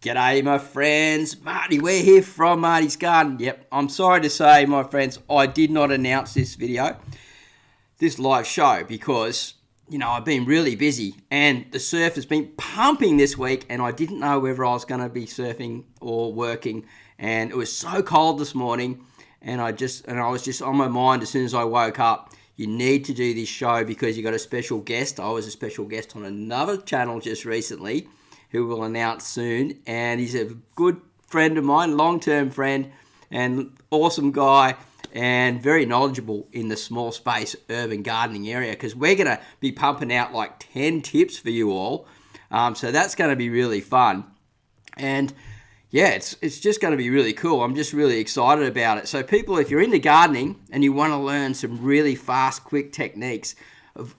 G'day, my friends. Marty, we're here from Marty's Garden. Yep, I'm sorry to say, my friends, I did not announce this live show, because, I've been really busy and the surf has been pumping this week and I didn't know whether I was going to be surfing or working. And it was so cold this morning and I was just on my mind as soon as I woke up. You need to do this show because you got a special guest. I was a special guest on another channel just recently, who we'll announce soon, and he's a good friend of mine, long-term friend, and awesome guy, and very knowledgeable in the small space urban gardening area, because we're going to be pumping out like 10 tips for you all, so that's going to be really fun, and yeah, it's just going to be really cool. I'm just really excited about it. So people, if you're into gardening and you want to learn some really fast, quick techniques,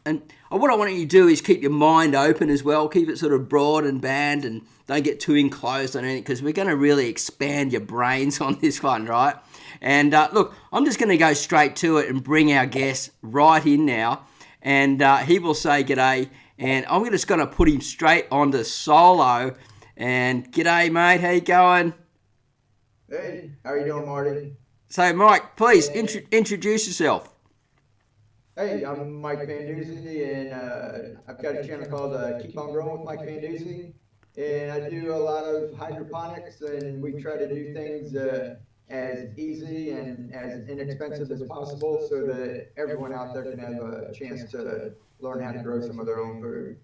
and what I want you to do is keep your mind open as well. Keep it sort of broad and band, and don't get too enclosed on anything, because we're going to really expand your brains on this one, right? And look, I'm just going to go straight to it and bring our guest right in now, and he will say g'day, and I'm just going to put him straight onto solo. And g'day, mate. How you going? Hey, how you doing, Marty? So, Mike, please introduce yourself. Hey, I'm Mike Van Duzy, and I've got a channel called Keep On Growing with Mike Van Duzy, and I do a lot of hydroponics, and we try to do things as easy and as inexpensive as possible so that everyone out there can have a chance to learn how to grow some of their own food.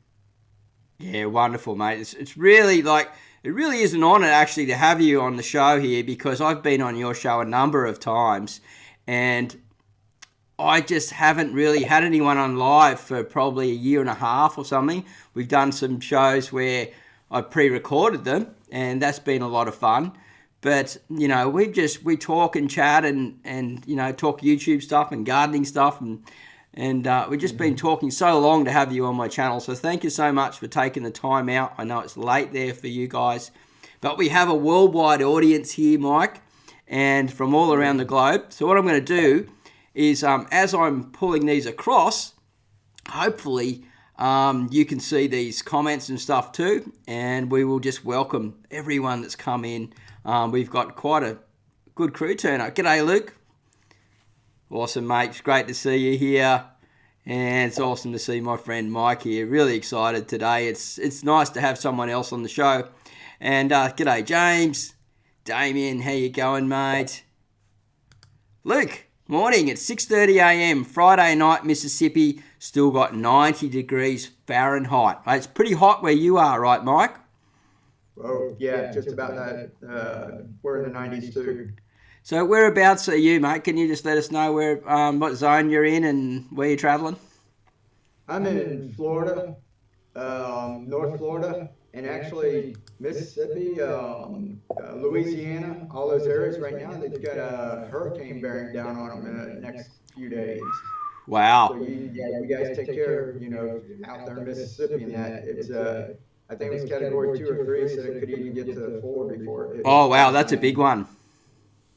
Yeah, wonderful, mate. It's really it really is an honour actually to have you on the show here, because I've been on your show a number of times, and I just haven't really had anyone on live for probably a year and a half or something. We've done some shows where I've pre-recorded them, and that's been a lot of fun. But, we talk and chat and talk YouTube stuff and gardening stuff, and we've just been talking so long to have you on my channel. So thank you so much for taking the time out. I know it's late there for you guys, but we have a worldwide audience here, Mike, and from all around the globe. So what I'm going to do is, as I'm pulling these across, hopefully you can see these comments and stuff too, and we will just welcome everyone that's come in. We've got quite a good crew turnout. G'day, Luke. Awesome, mate. It's great to see you here, and it's awesome to see my friend Mike here. Really excited today. It's nice to have someone else on the show. And g'day, James. Damien, how you going, mate? Luke. Morning, it's 6:30 a.m. Friday night, Mississippi. Still got 90 degrees Fahrenheit. It's pretty hot where you are, right, Mike? Oh, yeah, just about that. We're in the 90s too. So whereabouts are you, mate? Can you just let us know where, what zone you're in and where you're traveling? I'm in Florida, North Florida, and actually Mississippi, Louisiana, all those areas right now. They've got a hurricane bearing down on them in the next few days. Wow. So you guys take care, out there in Mississippi, and that it's I think it was category 2 or 3, so it could even get to 4 before it. Oh wow, that's a big one.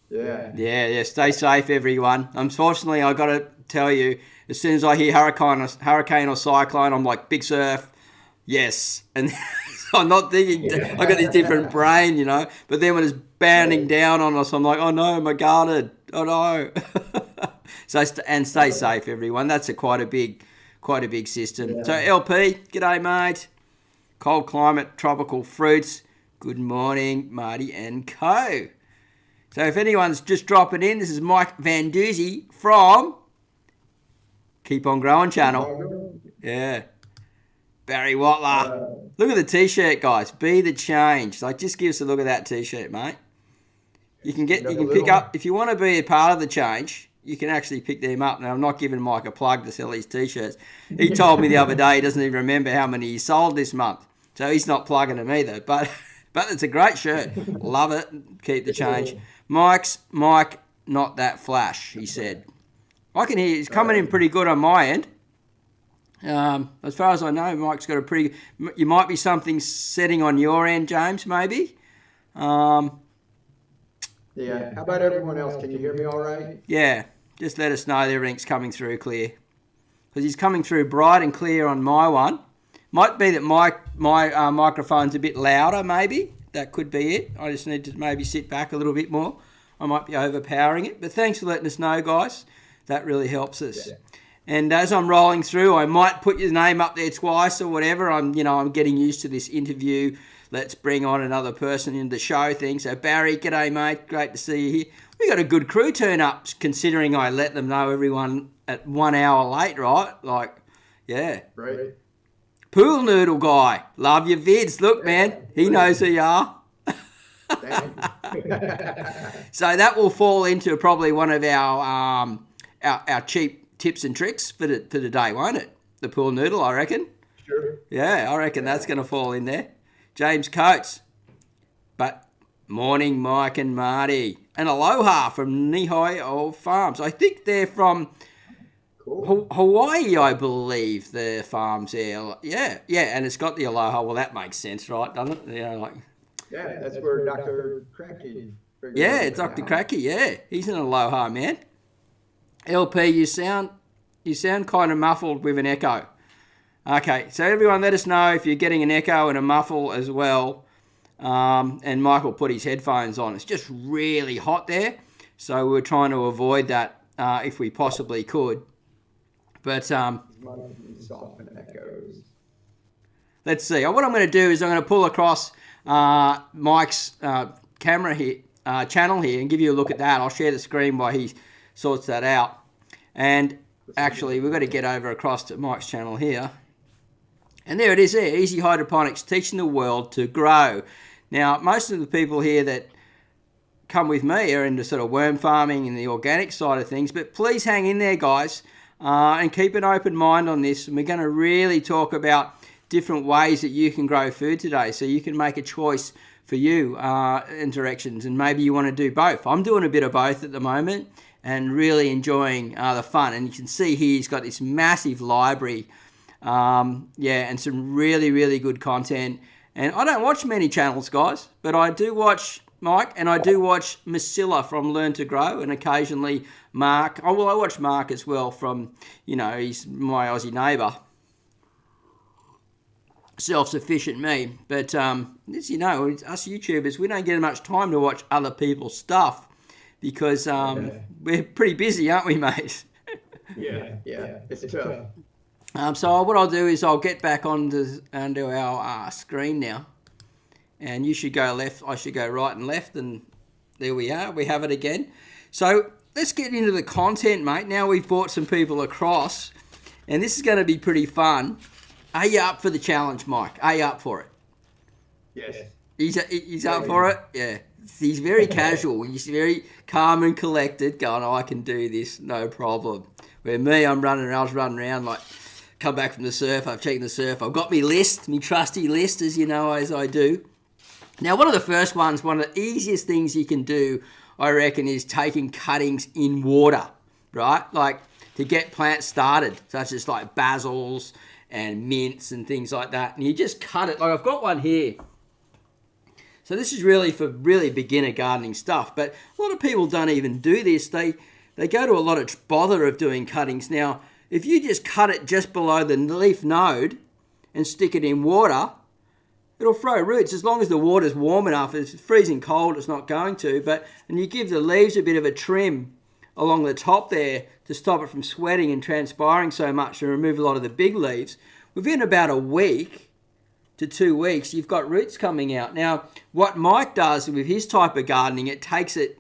Yeah. Yeah. Stay safe, everyone. Unfortunately, I got to tell you, as soon as I hear hurricane or cyclone, I'm like, big surf, yes. And I'm not thinking, I got this different brain, But then when it's bounding down on us, I'm like, oh no, my garden, oh no. So stay safe, everyone. That's quite a big system. Yeah. So LP, g'day, mate. Cold climate, tropical fruits. Good morning, Marty and co. So if anyone's just dropping in, this is Mike Van Duzy from Keep On Growing channel. Yeah. Barry Watler. Look at the t-shirt, guys. Be the change. Just give us a look at that t-shirt, mate. You can pick up, if you want to be a part of the change, you can actually pick them up. Now, I'm not giving Mike a plug to sell his t-shirts. He told me the other day he doesn't even remember how many he sold this month. So he's not plugging them either. But it's a great shirt. Love it. Keep the change. Mike, not that flash, he said. I can hear he's coming in pretty good on my end. As far as I know, Mike's got a pretty... You might be something setting on your end, James, maybe. Yeah. How about everyone else? Can you hear me all right? Yeah. Just let us know that everything's coming through clear. Because he's coming through bright and clear on my one. Might be that my microphone's a bit louder, maybe. that could be it. I just need to maybe sit back a little bit more. I might be overpowering it. But thanks for letting us know, guys. That really helps us. Yeah. And as I'm rolling through, I might put your name up there twice or whatever. I'm getting used to this interview. Let's bring on another person in the show thing. So Barry, g'day mate, great to see you here. We got a good crew turn up, considering I let them know everyone at 1 hour late, right? Like, yeah. Right. Pool Noodle Guy, love your vids. Look, man, he knows who you are. So that will fall into probably one of our cheap tips and tricks for the day, won't it? The pool noodle, I reckon. Sure. Yeah, I reckon that's going to fall in there. James Coates. But morning, Mike and Marty. And aloha from Nihoi Old Farms. I think they're from Hawaii, I believe, the farms there. Yeah, and it's got the aloha. Well, that makes sense, right, doesn't it? Yeah, that's where Dr. Kratky. Yeah, it's Dr. Kratky, yeah. He's an aloha, man. LP, you sound kind of muffled with an echo. Okay, so everyone let us know if you're getting an echo and a muffle as well. And Michael put his headphones on. It's just really hot there, so we're trying to avoid that if we possibly could. But let's see. What I'm going to do is I'm going to pull across Mike's camera here, channel here, and give you a look at that. I'll share the screen while he sorts that out. And actually, we've got to get over across to Mike's channel here. And there it is there, Easy Hydroponics, teaching the world to grow. Now, most of the people here that come with me are into sort of worm farming and the organic side of things, but please hang in there, guys, and keep an open mind on this. And we're going to really talk about different ways that you can grow food today, so you can make a choice for you in directions, and maybe you want to do both. I'm doing a bit of both at the moment and really enjoying the fun. And you can see here he's got this massive library, and some really, really good content. And I don't watch many channels, guys, but I do watch Mike, and I do watch Masilla from Learn to Grow, and occasionally Mark. I watch Mark as well from, he's my Aussie neighbour. Self-sufficient me. But, as you know, us YouTubers, we don't get much time to watch other people's stuff because we're pretty busy, aren't we, mate? Yeah, it's tough. So what I'll do is I'll get back onto our screen now, and you should go left, I should go right and left, and there we are, we have it again. So let's get into the content, mate. Now we've brought some people across, and this is going to be pretty fun. Are you up for the challenge, Mike? Are you up for it? Yes. He's up for it? Yeah. He's very casual. He's very calm and collected, going, I can do this, no problem. Where me, I was running around like, come back from the surf, I've checked the surf, I've got my list, my trusty list, as you know, as I do. Now, one of the easiest things you can do, I reckon, is taking cuttings in water, right? Like, to get plants started, such as like basils and mints and things like that. And you just cut it. Like, I've got one here. So this is really for really beginner gardening stuff. But a lot of people don't even do this. They go to a lot of bother of doing cuttings. Now, if you just cut it just below the leaf node and stick it in water, it'll throw roots. As long as the water's warm enough, if it's freezing cold, it's not going to. And you give the leaves a bit of a trim along the top there to stop it from sweating and transpiring so much and remove a lot of the big leaves. Within about a week to 2 weeks, you've got roots coming out. Now, what Mike does with his type of gardening, it takes it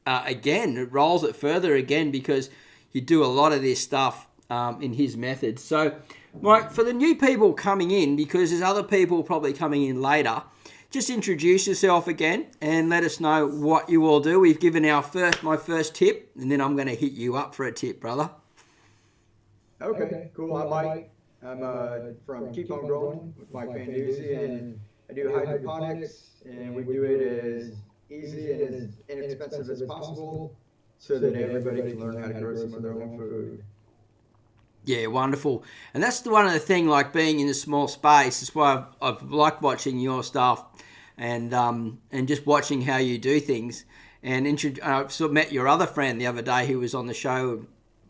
again, it rolls it further again, because you do a lot of this stuff in his method. So, Mike, for the new people coming in, because there's other people probably coming in later, just introduce yourself again and let us know what you all do. We've given my first tip, and then I'm going to hit you up for a tip, brother. Okay, cool. I'm Mike. I'm from Keep On Growing with Mike Van Duzy, and I do hydroponics, and we do it as easy and as inexpensive as possible so that everybody can learn how to grow some of their own food. Yeah, wonderful. And that's one of the things, like being in a small space. That's why I've liked watching your stuff and just watching how you do things. And I sort of met your other friend the other day who was on the show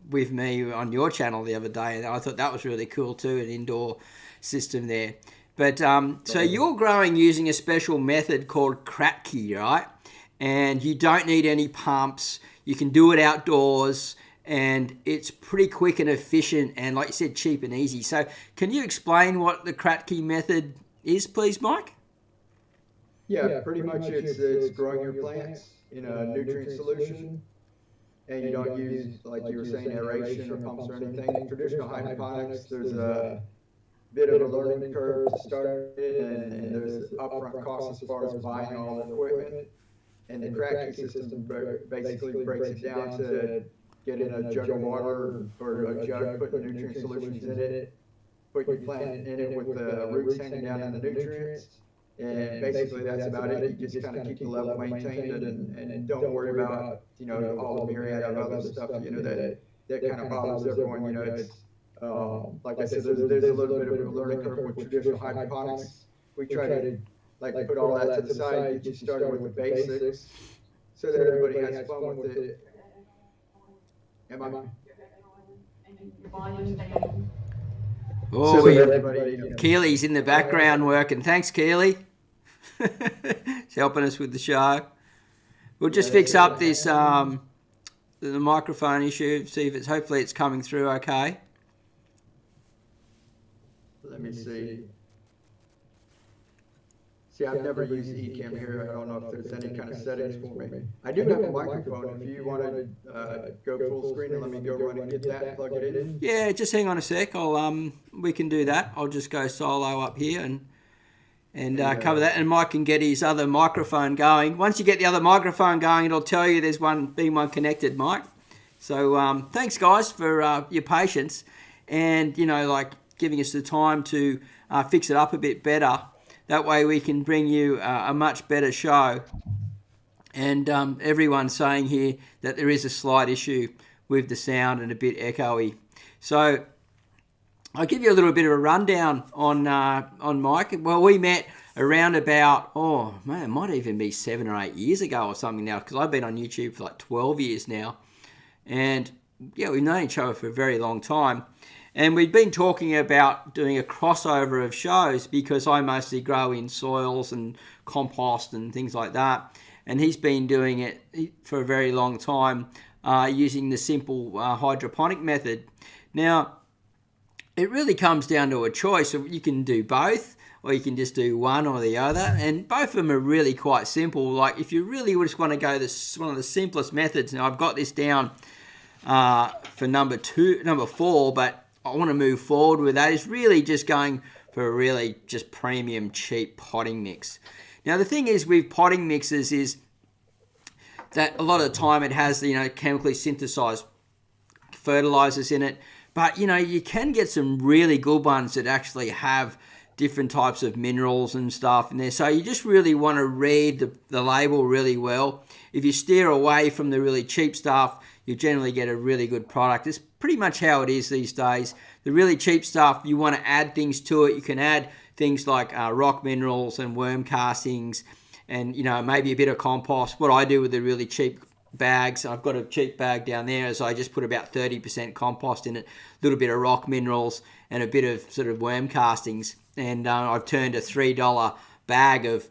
with me on your channel the other day, and I thought that was really cool too, an indoor system there. But so you're growing using a special method called Kratky, right? And you don't need any pumps. You can do it outdoors, and it's pretty quick and efficient, and like you said, cheap and easy. So can you explain what the Kratky method is, please, Mike? Yeah, pretty much it's growing your plants in a nutrient solution, and you don't use, like you were saying, aeration or pumps or anything. Traditional hydroponics, there's a bit of a learning curve to start it, and there's upfront costs as far as buying all the equipment. And the Kratky system basically breaks it down to getting a jug of water or a jug, putting nutrient solutions in it, put your plant in it with the roots hanging down in the nutrients. And basically that's about it. You just kind of keep the level maintained, and don't worry about, all the myriad of other stuff, that kind of bothers everyone. It's, like I said, there's a little bit of a learning curve with traditional hydroponics. We try to put all that to the side, get you started with the basics so that everybody has fun with it. Am I? Oh, Keely's in the background working. Thanks, Keely. She's helping us with the show. We'll just fix up this the microphone issue. See if hopefully it's coming through okay. Let me see. See, I've never used Ecamm here. I don't know if there's any kind of settings for me. I do have a microphone. If you want to go full screen and let me go run and get that and plug it in. Yeah, just hang on a sec. We can do that. I'll just go solo up here and cover that. And Mike can get his other microphone going. Once you get the other microphone going, it'll tell you there's one connected, Mike. So thanks, guys, for your patience and, giving us the time to fix it up a bit better. That way we can bring you a much better show. And everyone's saying here that there is a slight issue with the sound and a bit echoey. So I'll give you a little bit of a rundown on Mike. Well, we met around about, it might even be 7 or 8 years ago or something now, because I've been on YouTube for like 12 years now. And yeah, we've known each other for a very long time. And we've been talking about doing a crossover of shows because I mostly grow in soils and compost and things like that. And he's been doing it for a very long time using the simple hydroponic method. Now, it really comes down to a choice. You can do both, or you can just do one or the other. And both of them are really quite simple. Like if you really just want to go one of the simplest methods. Now, I've got this down for number 4, but I want to move forward with that. Is really just going for a really just premium cheap potting mix. Now the thing is with potting mixes is that a lot of the time it has chemically synthesized fertilizers in it, but you can get some really good ones that actually have different types of minerals and stuff in there. So you just really want to read the label really well. If you steer away from the really cheap stuff, you generally get a really good product. It's pretty much how it is these days. The really cheap stuff, you want to add things to it. You can add things like rock minerals and worm castings and, maybe a bit of compost. What I do with the really cheap bags, I've got a cheap bag down there, is I just put about 30% compost in it, a little bit of rock minerals and a bit of sort of worm castings. And I've turned a $3 bag of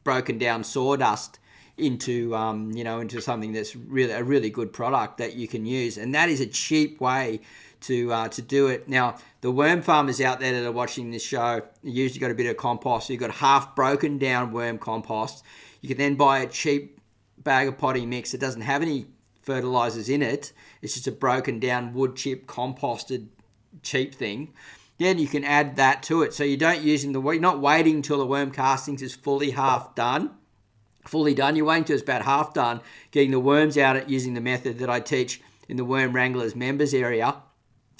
broken down sawdust into into something that's really a really good product that you can use, and that is a cheap way to do it. Now, the worm farmers out there that are watching this show usually got a bit of compost. So you've got half broken down worm compost. You can then buy a cheap bag of potting mix that doesn't have any fertilizers in it. It's just a broken down wood chip composted cheap thing. Then you can add that to it. So you don't you're not waiting until the worm castings is fully done. You're waiting till it's about half done, getting the worms out it using the method that I teach in the Worm Wranglers members area,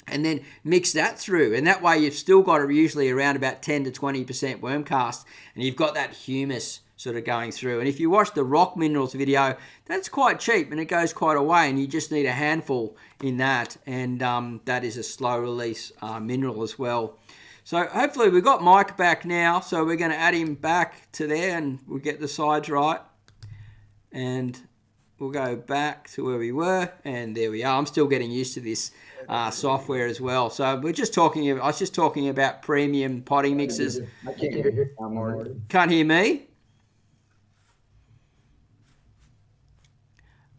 and then mix that through. And that way you've still got usually around about 10 to 20% worm cast, and you've got that humus sort of going through. And if you watch the rock minerals video, that's quite cheap and it goes quite a way, and you just need a handful in that, and that is a slow release mineral as well. So hopefully we've got Mike back now, so we're going to add him back to there and we'll get the sides right. And we'll go back to where we were, and there we are. I'm still getting used to this software as well. So I was just talking about premium potting mixers. I can't hear you now, Marty. Can't hear me?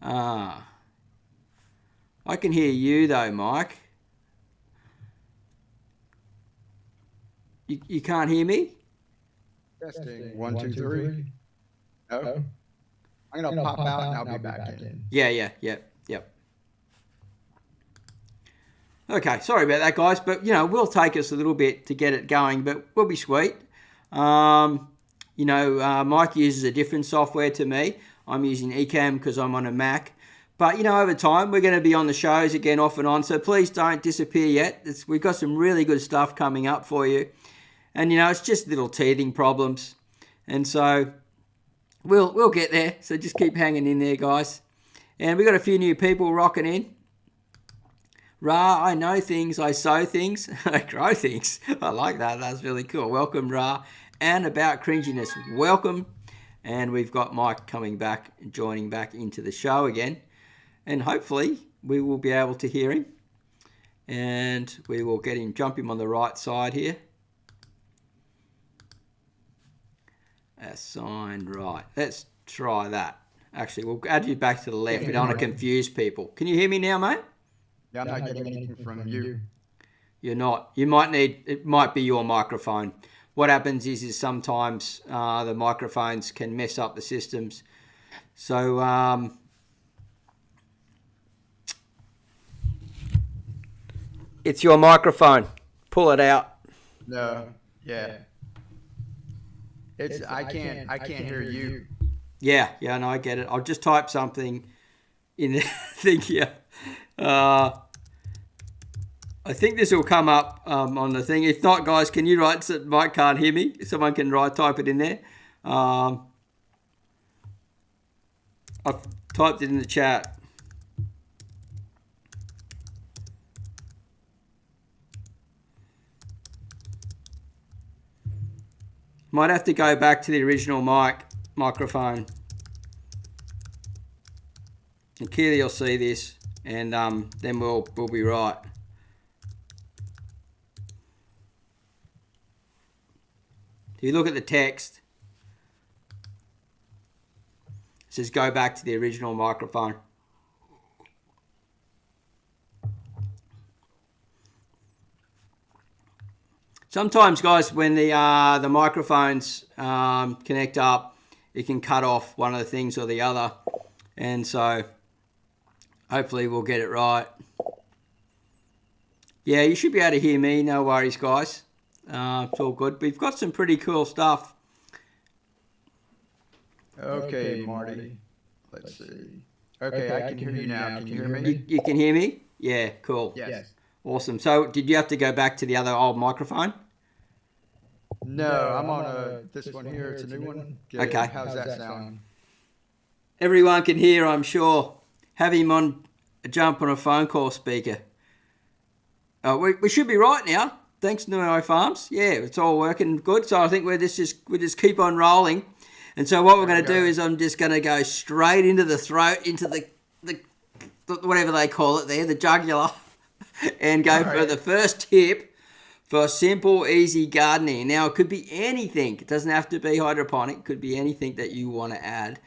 I can hear you though, Mike. You can't hear me? Testing. 1, 2, 3. No. I'm gonna pop out and I'll be back in. Yep. Okay, sorry about that, guys, but we'll take us a little bit to get it going, but we'll be sweet. Mike uses a different software to me. I'm using Ecamm because I'm on a Mac. But, over time, we're going to be on the shows again off and on, so please don't disappear yet. We've got some really good stuff coming up for you. And, it's just little teething problems. And so we'll get there, so just keep hanging in there, guys. And we've got a few new people rocking in. Ra, I know things, I sow things, I grow things. I like that. That's really cool. Welcome, Ra. And about cringiness, welcome. And we've got Mike coming back, joining back into the show again. And hopefully we will be able to hear him. And we will jump him on the right side here. Assign right. Let's try that. Actually, we'll add you back to the left. We don't want to confuse people. Can you hear me now, mate? Yeah, I'm not getting anything from you. You're not. It might be your microphone. What happens is sometimes the microphones can mess up the systems. So it's your microphone. Pull it out. No. Yeah. I can't hear you. Yeah, no, I get it. I'll just type something in the thing here. I think this will come up on the thing. If not, guys, can you write? Mike can't hear me. Someone can type it in there. I've typed it in the chat. Might have to go back to the original microphone. And clearly you'll see this, and then we'll be right. If you look at the text, it says go back to the original microphone. Sometimes, guys, when the microphones connect up, it can cut off one of the things or the other, and so hopefully we'll get it right. Yeah, you should be able to hear me. No worries, guys. It's all good. We've got some pretty cool stuff. Okay, Marty. Let's see. Okay, I can hear you now. Can you hear me? You can hear me? Yeah, cool. Yes. Awesome. So did you have to go back to the other old microphone? No, I'm on this one here. It's a new one. Good. Okay. How's that sound? Everyone can hear, I'm sure. Have him on jump on a phone call speaker. We should be right now. Thanks to my farms. Yeah, it's all working good. So I think we just keep on rolling. And so what we're going to do is I'm just going to go straight into the throat, into the whatever they call it there, the jugular, and go for the first tip for simple, easy gardening. Now, it could be anything. It doesn't have to be hydroponic. It could be anything that you want to add.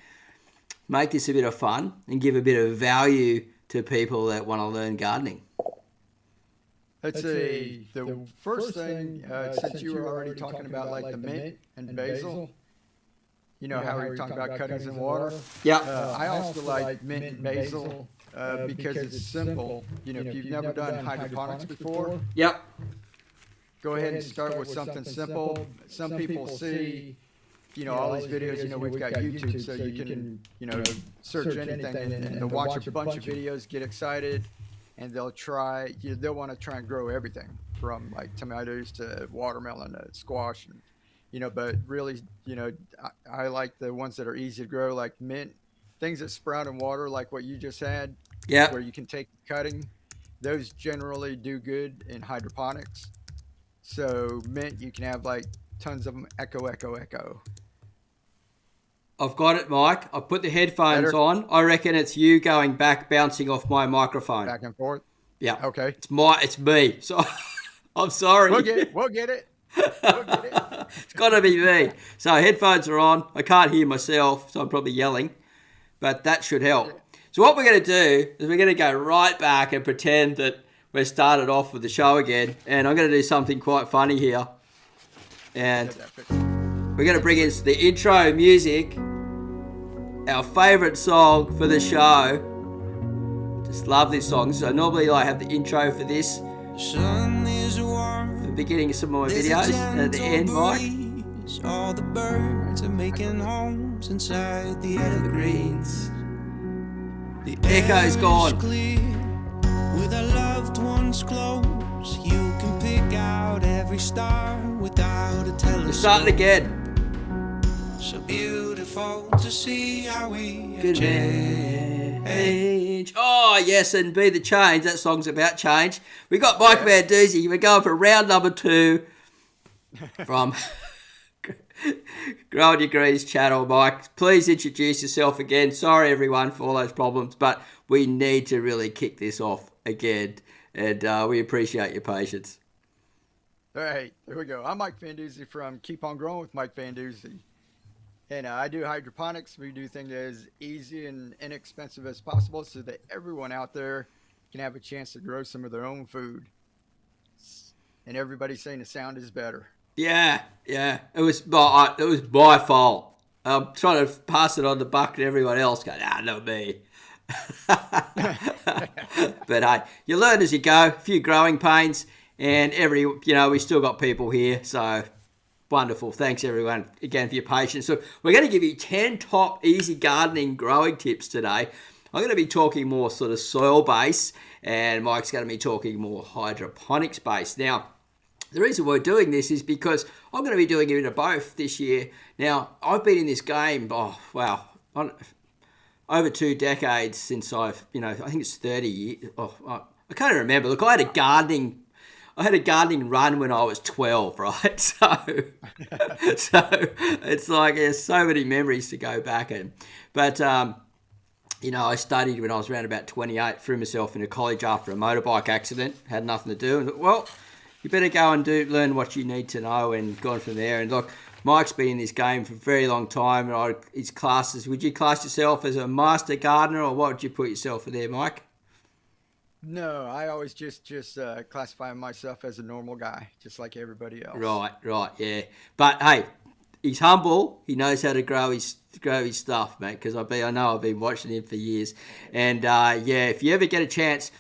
Make this a bit of fun and give a bit of value to people that want to learn gardening. Let's see. The first thing, since you were already talking about like the mint and basil, you know how we were talking about cuttings in water? Yeah. I also like mint and basil because it's simple. You know, if you've never done hydroponics before, Yep. go ahead and start with something simple. Some people see, you know, all these videos, you know, we've got YouTube, so you can, you know, search anything and they'll watch a bunch of videos, get excited, and they'll want to try and grow everything from like tomatoes to watermelon to squash, and, you know, but really, you know, I like the ones that are easy to grow, like mint, things that sprout in water, like what you just had, Yeah. where you can take cutting. Those generally do good in hydroponics. So mint, you can have like tons of them, echo. I've got it, Mike. I've put the headphones Better? on. I reckon it's you going back, bouncing off my microphone. Back and forth. Yeah. Okay. It's me. So I'm sorry. We'll get it. We'll get it. It's got to be me. So headphones are on. I can't hear myself, so I'm probably yelling. But that should help. So what we're going to do is we're going to go right back and pretend that we're started off with the show again. And I'm going to do something quite funny here. And we're going to bring in the intro music, our favourite song for the show. Just love this song. So normally I have the intro for this. The beginning of some of my videos. And at the end, Mike. All the birds are making homes inside the evergreens. The echo's gone. Clear, with our loved ones close, you can pick out every star without a telescope. We're starting again. So beautiful to see how we have Good change. Oh, yes, and Be the Change. That song's about change. We got Mike Van Doozy. We're going for round number 2 from Growing Your Greens channel, Mike. Please introduce yourself again. Sorry, everyone, for all those problems, but we need to really kick this off again, and we appreciate your patience. All right, here we go. I'm Mike Van Doozy from Keep On Growing with Mike Van Doozy. And I do hydroponics. We do things as easy and inexpensive as possible so that everyone out there can have a chance to grow some of their own food. And everybody's saying the sound is better. Yeah. It was my fault. I'm trying to pass it on the buck to everyone else. Going, not me. But hey, you learn as you go. A few growing pains, and we still got people here. So wonderful. Thanks everyone again for your patience. So we're going to give you 10 top easy gardening growing tips today. I'm going to be talking more sort of soil base, and Mike's going to be talking more hydroponics base. Now, the reason we're doing this is because I'm going to be doing a bit of both this year. Now, I've been in this game, over 2 decades since I think it's 30 years. I can't even remember. Look, I had a gardening run when I was 12, right? So it's like there's so many memories to go back in. But, I studied when I was around about 28, threw myself into college after a motorbike accident, had nothing to do. And thought, well, you better go and learn what you need to know, and gone from there. And look, Mike's been in this game for a very long time. And his classes, would you class yourself as a master gardener, or what would you put yourself for there, Mike? No, I always just classify myself as a normal guy, just like everybody else. Right, yeah. But hey, he's humble. He knows how to grow his stuff, mate. Because I know I've been watching him for years. And if you ever get a chance,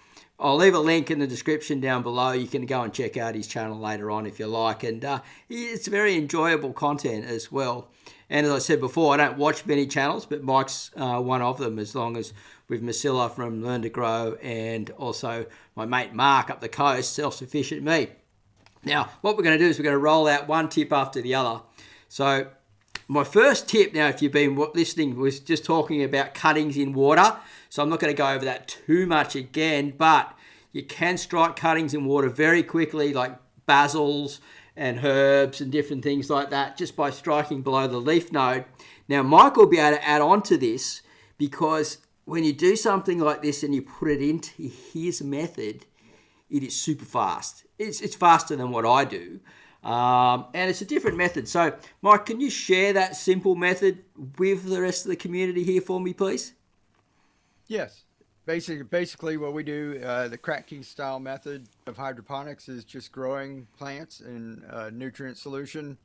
I'll leave a link in the description down below. You can go and check out his channel later on if you like. And it's very enjoyable content as well. And as I said before, I don't watch many channels, but Mike's one of them, as long as with Masilla from Learn to Grow, and also my mate Mark up the coast, Self-Sufficient Me. Now, what we're going to do is we're going to roll out one tip after the other. So my first tip, now, if you've been listening, was just talking about cuttings in water. So I'm not going to go over that too much again, but you can strike cuttings in water very quickly, like basils and herbs and different things like that, just by striking below the leaf node. Now, Mike will be able to add on to this, because when you do something like this and you put it into his method, it is super fast. It's faster than what I do. And it's a different method. So, Mike, can you share that simple method with the rest of the community here for me, please? Yes. Basically what we do, the Kratky style method of hydroponics, is just growing plants in nutrient solution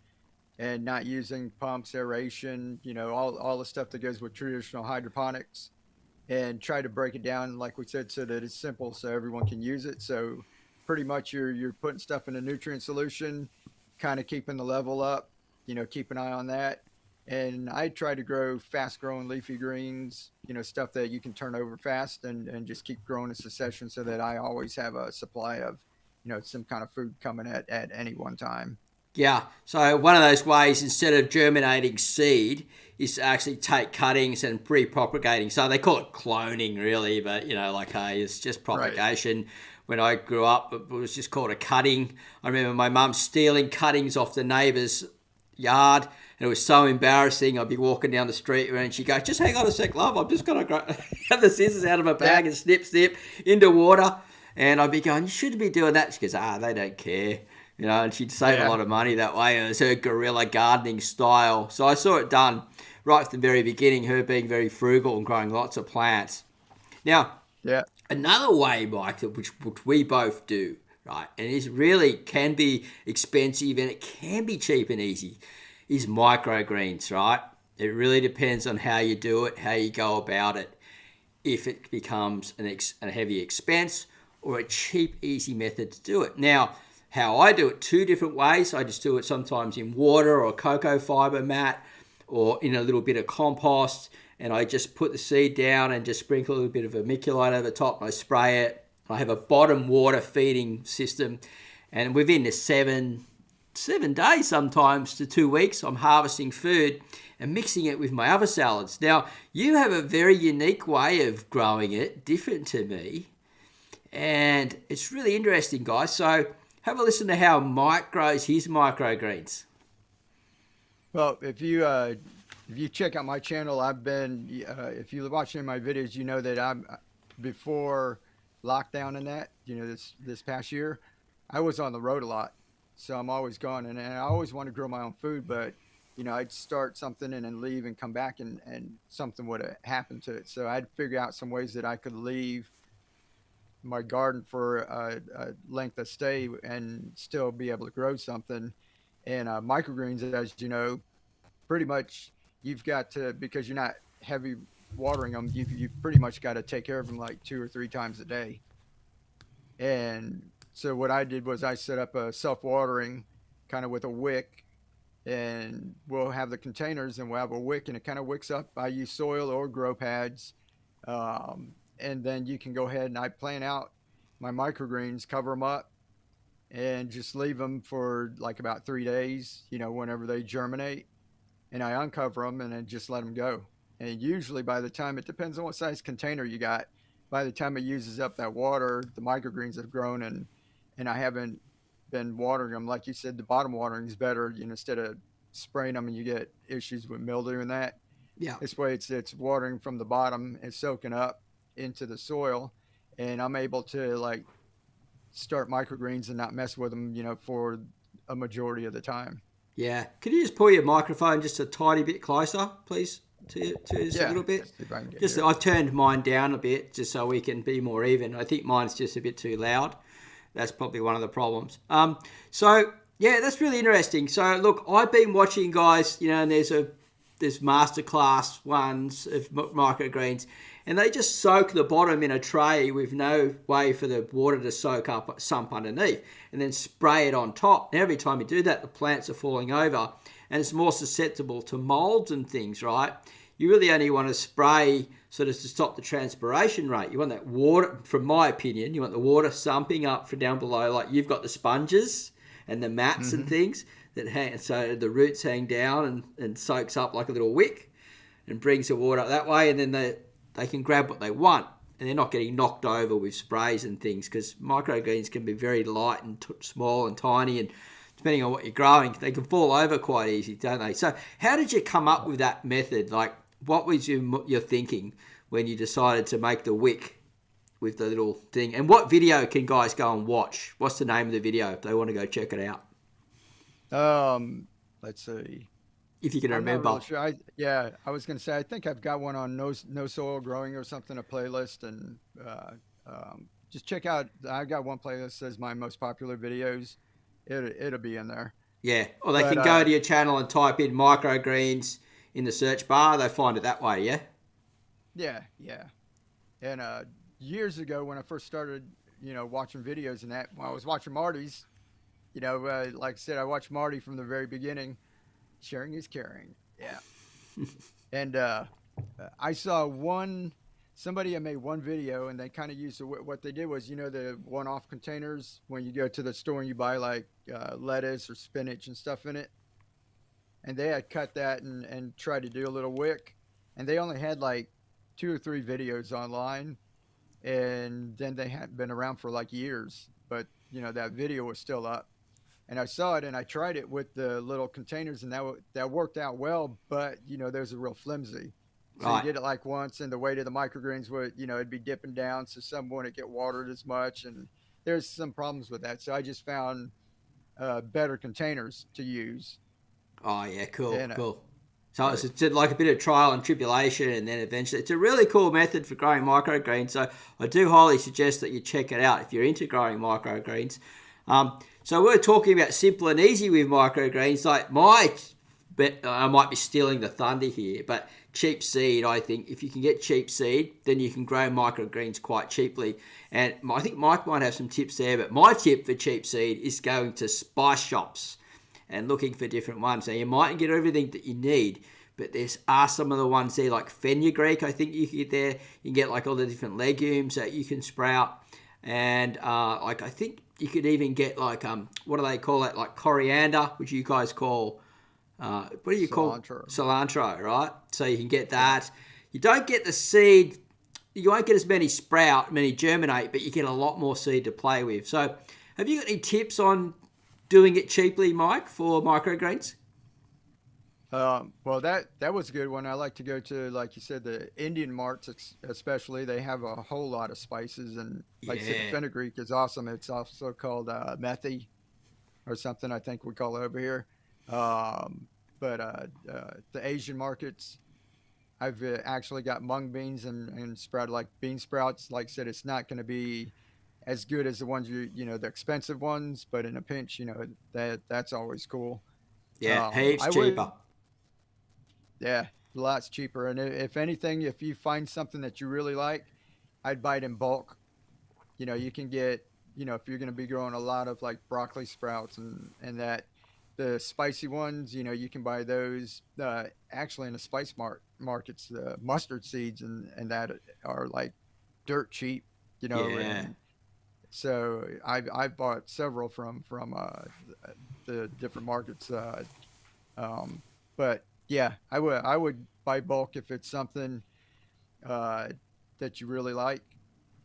and not using pumps, aeration, all the stuff that goes with traditional hydroponics, and try to break it down, like we said, so that it's simple so everyone can use it. So pretty much you're putting stuff in a nutrient solution, kind of keeping the level up, keep an eye on that. And I try to grow fast growing leafy greens, stuff that you can turn over fast and just keep growing in succession, so that I always have a supply of, some kind of food coming at any one time. Yeah. So one of those ways, instead of germinating seed, is to actually take cuttings and pre-propagating. So they call it cloning, really, but it's just propagation. Right. When I grew up, it was just called a cutting. I remember my mum stealing cuttings off the neighbour's yard, And it was so embarrassing. I'd be walking down the street and she'd go, just hang on a sec, love. I'm just going to have the scissors out of my bag and snip into water. And I'd be going, you shouldn't be doing that. She goes, they don't care. And she'd save a lot of money that way. It was her guerrilla gardening style. So I saw it done right from the very beginning, her being very frugal and growing lots of plants. Now, another way, Mike, which we both do, right, and it really can be expensive and it can be cheap and easy, is microgreens, right? It really depends on how you do it, how you go about it, if it becomes a heavy expense or a cheap, easy method to do it. Now, how I do it, two different ways. I just do it sometimes in water or cocoa fiber mat or in a little bit of compost, and I just put the seed down and just sprinkle a little bit of vermiculite over the top and I spray it. I have a bottom water feeding system, and within the 7 days sometimes to 2 weeks, I'm harvesting food and mixing it with my other salads. Now, you have a very unique way of growing it, different to me, and it's really interesting, guys. So have a listen to how Mike grows his microgreens. Well, if you check out my channel, I've been, if you watch any of my videos, you know that I'm, before lockdown and that, this past year, I was on the road a lot. So I'm always gone, and I always want to grow my own food, but, I'd start something and then leave and come back and something would have happened to it. So I'd figure out some ways that I could leave my garden for a length of stay and still be able to grow something. And microgreens, as you know, pretty much you've got to, because you're not heavy watering them, you've pretty much got to take care of them like 2 or 3 times a day. And so what I did was I set up a self-watering kind of with a wick, and we'll have the containers and we'll have a wick and it kind of wicks up. I use soil or grow pads. And then you can go ahead and I plan out my microgreens, cover them up, and just leave them for like about 3 days, whenever they germinate. And I uncover them and then just let them go. And usually by the time, it depends on what size container you got, by the time it uses up that water, the microgreens have grown, and I haven't been watering them. Like you said, the bottom watering is better, instead of spraying them and you get issues with mildew and that. Yeah. This way it's watering from the bottom and soaking up into the soil, and I'm able to like start microgreens and not mess with them, for a majority of the time. Yeah. Could you just pull your microphone just a tiny bit closer, please, to us a little bit? I've turned mine down a bit just so we can be more even. I think mine's just a bit too loud. That's probably one of the problems. So yeah, that's really interesting. So look, I've been watching, guys, and there's masterclass ones of microgreens, and they just soak the bottom in a tray with no way for the water to soak up, sump underneath, and then spray it on top. Now, every time you do that, the plants are falling over, and it's more susceptible to molds and things, right? You really only want to spray sort of to stop the transpiration rate. You want that water, from my opinion, you want the water sumping up from down below, like you've got the sponges and the mats and things that hang, so the roots hang down and soaks up like a little wick and brings the water up that way, and then they can grab what they want, and they're not getting knocked over with sprays and things, because microgreens can be very light and small and tiny, and depending on what you're growing, they can fall over quite easy, don't they? So how did you come up with that method? Like, what was your thinking when you decided to make the wick with the little thing? And what video can guys go and watch? What's the name of the video if they want to go check it out? Let's see. If you can remember. Really sure. I was going to say, I think I've got one on no soil growing or something, a playlist, and just check out. I got one playlist that says my most popular videos. It'll be in there. Yeah, or they can go to your channel and type in microgreens in the search bar. They find it that way. Yeah. Yeah. And years ago, when I first started, watching videos and that, when I was watching Marty's, like I said, I watched Marty from the very beginning. Sharing is caring. Yeah. And I saw somebody had made one video, and they kind of used what they did was, the one-off containers when you go to the store and you buy like lettuce or spinach and stuff in it. And they had cut that and tried to do a little wick. And they only had like 2 or 3 videos online. And then they hadn't been around for like years. But, that video was still up. and I saw it and I tried it with the little containers, and that worked out well. But those are real flimsy. So you Right. did it like once, and the weight of the microgreens would, it'd be dipping down, so some wouldn't get watered as much, and there's some problems with that. So I just found better containers to use. Oh yeah, cool, And cool. So right. it's like a bit of trial and tribulation, and then eventually, it's a really cool method for growing microgreens. So I do highly suggest that you check it out if you're into growing microgreens. So we're talking about simple and easy with microgreens. Like I might be stealing the thunder here, but cheap seed. I think if you can get cheap seed, then you can grow microgreens quite cheaply. And I think Mike might have some tips there. But my tip for cheap seed is going to spice shops and looking for different ones. Now, you mightn't get everything that you need, but are some of the ones there, like fenugreek, I think you can get there. You can get like all the different legumes that you can sprout. And like I think you could even get like, what do they call it? Like coriander, which you guys call, what do you call? Cilantro, right? So you can get that. You don't get the seed, you won't get as many germinate, but you get a lot more seed to play with. So have you got any tips on doing it cheaply, Mike, for microgreens? Well, that was a good one. I like to go to, like you said, the Indian marts, especially. They have a whole lot of spices, and like you said, the fenugreek is awesome. It's also called methi or something, I think we call it over here. But the Asian markets, I've actually got mung beans and sprouted like bean sprouts. Like I said, it's not going to be as good as the ones the expensive ones, but in a pinch, that's always cool. Yeah, heaps I cheaper. would, yeah, lots cheaper. And if anything, if you find something that you really like, I'd buy it in bulk. You can get, if you're going to be growing a lot of like broccoli sprouts and that, the spicy ones, you can buy those actually in the markets. The mustard seeds and that are like dirt cheap, Yeah. and so I've bought several from the different markets. But yeah, I would buy bulk if it's something that you really like.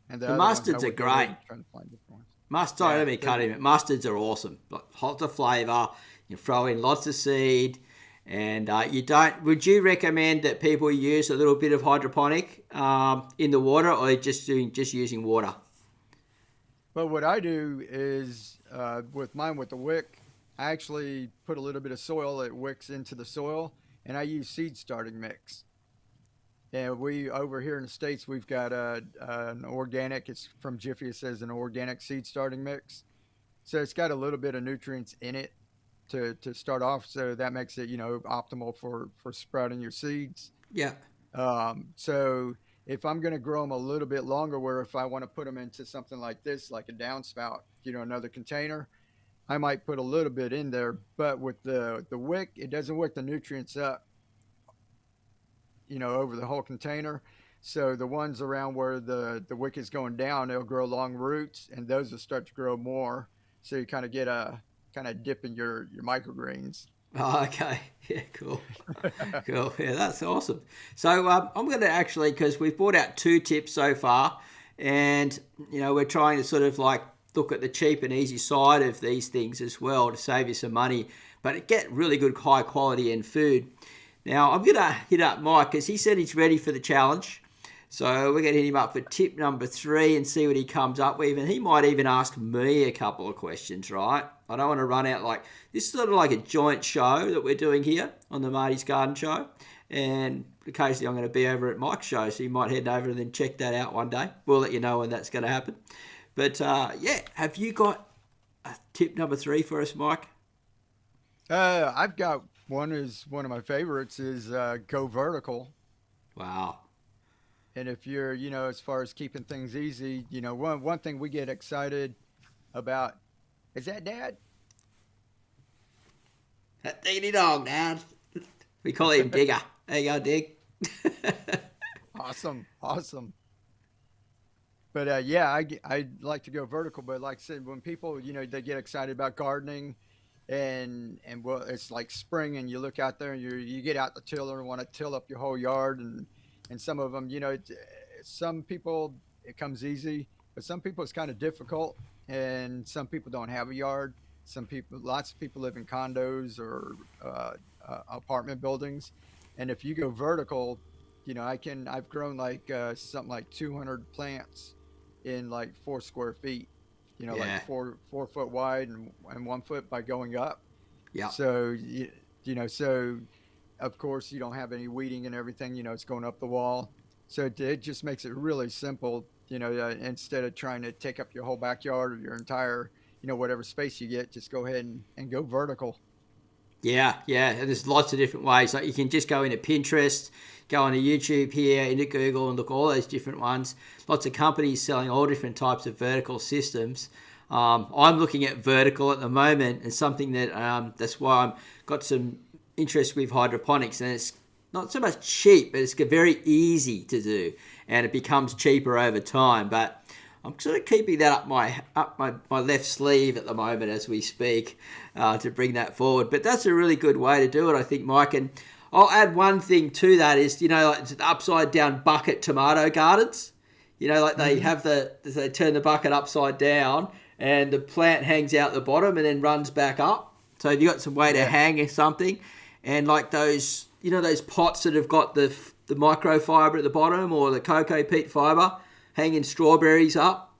And the The other ones I mustards are would go ahead great. and try to find different ones. Sorry, Yeah, let me cut him. Mustards are awesome. Lots of flavour. You throw in lots of seed. And you don't. Would you recommend that people use a little bit of hydroponic in the water, or just using water? but what I do is with mine with the wick, I actually put a little bit of soil. It wicks into the soil, and I use seed starting mix. And we over here in the States, we've got an organic. It's from Jiffy. It says an organic seed starting mix. So it's got a little bit of nutrients in it to start off. So that makes it optimal for sprouting your seeds. Yeah. So if I'm going to grow them a little bit longer, where if I want to put them into something like this, like a downspout, another container, I might put a little bit in there. But with the wick, it doesn't wick the nutrients up, over the whole container. So the ones around where the wick is going down, they'll grow long roots, and those will start to grow more. So you kind of get a dip in your microgreens. Oh, okay. Yeah, cool. Cool. Yeah, that's awesome. So I'm going to actually, because we've brought out 2 tips so far, and we're trying to sort of like look at the cheap and easy side of these things as well to save you some money, but get really good high quality and food. Now I'm going to hit up Mike because he said he's ready for the challenge. So we're going to hit him up for tip number 3 and see what he comes up with. And he might even ask me a couple of questions, right? I don't want to run out like... This is sort of like a joint show that we're doing here on the Marty's Garden Show. And occasionally I'm going to be over at Mike's show, so you might head over and then check that out one day. We'll let you know when that's going to happen. But yeah, have you got a tip number 3 for us, Mike? I've got one of my favorites is go vertical. Wow. And if you're, as far as keeping things easy, one thing we get excited about is that Dad? That diggity dog, Dad. We call him Digger. There you go, Dig. Awesome. But yeah, I like to go vertical. But like I said, when people, they get excited about gardening, and well, it's like spring, and you look out there and you get out the tiller and want to till up your whole yard, and some of them, some people it comes easy, but some people it's kind of difficult, and some people don't have a yard. Lots of people live in condos or apartment buildings, and if you go vertical, I've grown like something like 200 plants in like 4 square feet, Yeah. like 4 foot wide and 1 foot by going up. Yeah. So so of course you don't have any weeding and everything. It's going up the wall, so it just makes it really simple. Instead of trying to take up your whole backyard or your entire whatever space you get, just go ahead and go vertical. Yeah, yeah. And there's lots of different ways. Like you can just go into Pinterest, go onto YouTube here, into Google, and look at all those different ones. Lots of companies selling all different types of vertical systems. I'm looking at vertical at the moment, and something that that's why I'm got some interest with hydroponics, and it's not so much cheap, but it's very easy to do, and it becomes cheaper over time. But I'm sort of keeping that up my left sleeve at the moment as we speak to bring that forward. But that's a really good way to do it, I think, Mike. And I'll add one thing to that is, like the upside down bucket tomato gardens. Like they have they turn the bucket upside down and the plant hangs out the bottom and then runs back up. So if you've got some way to hang something, and like those, those pots that have got the microfiber at the bottom or the cocoa peat fiber, hanging strawberries up,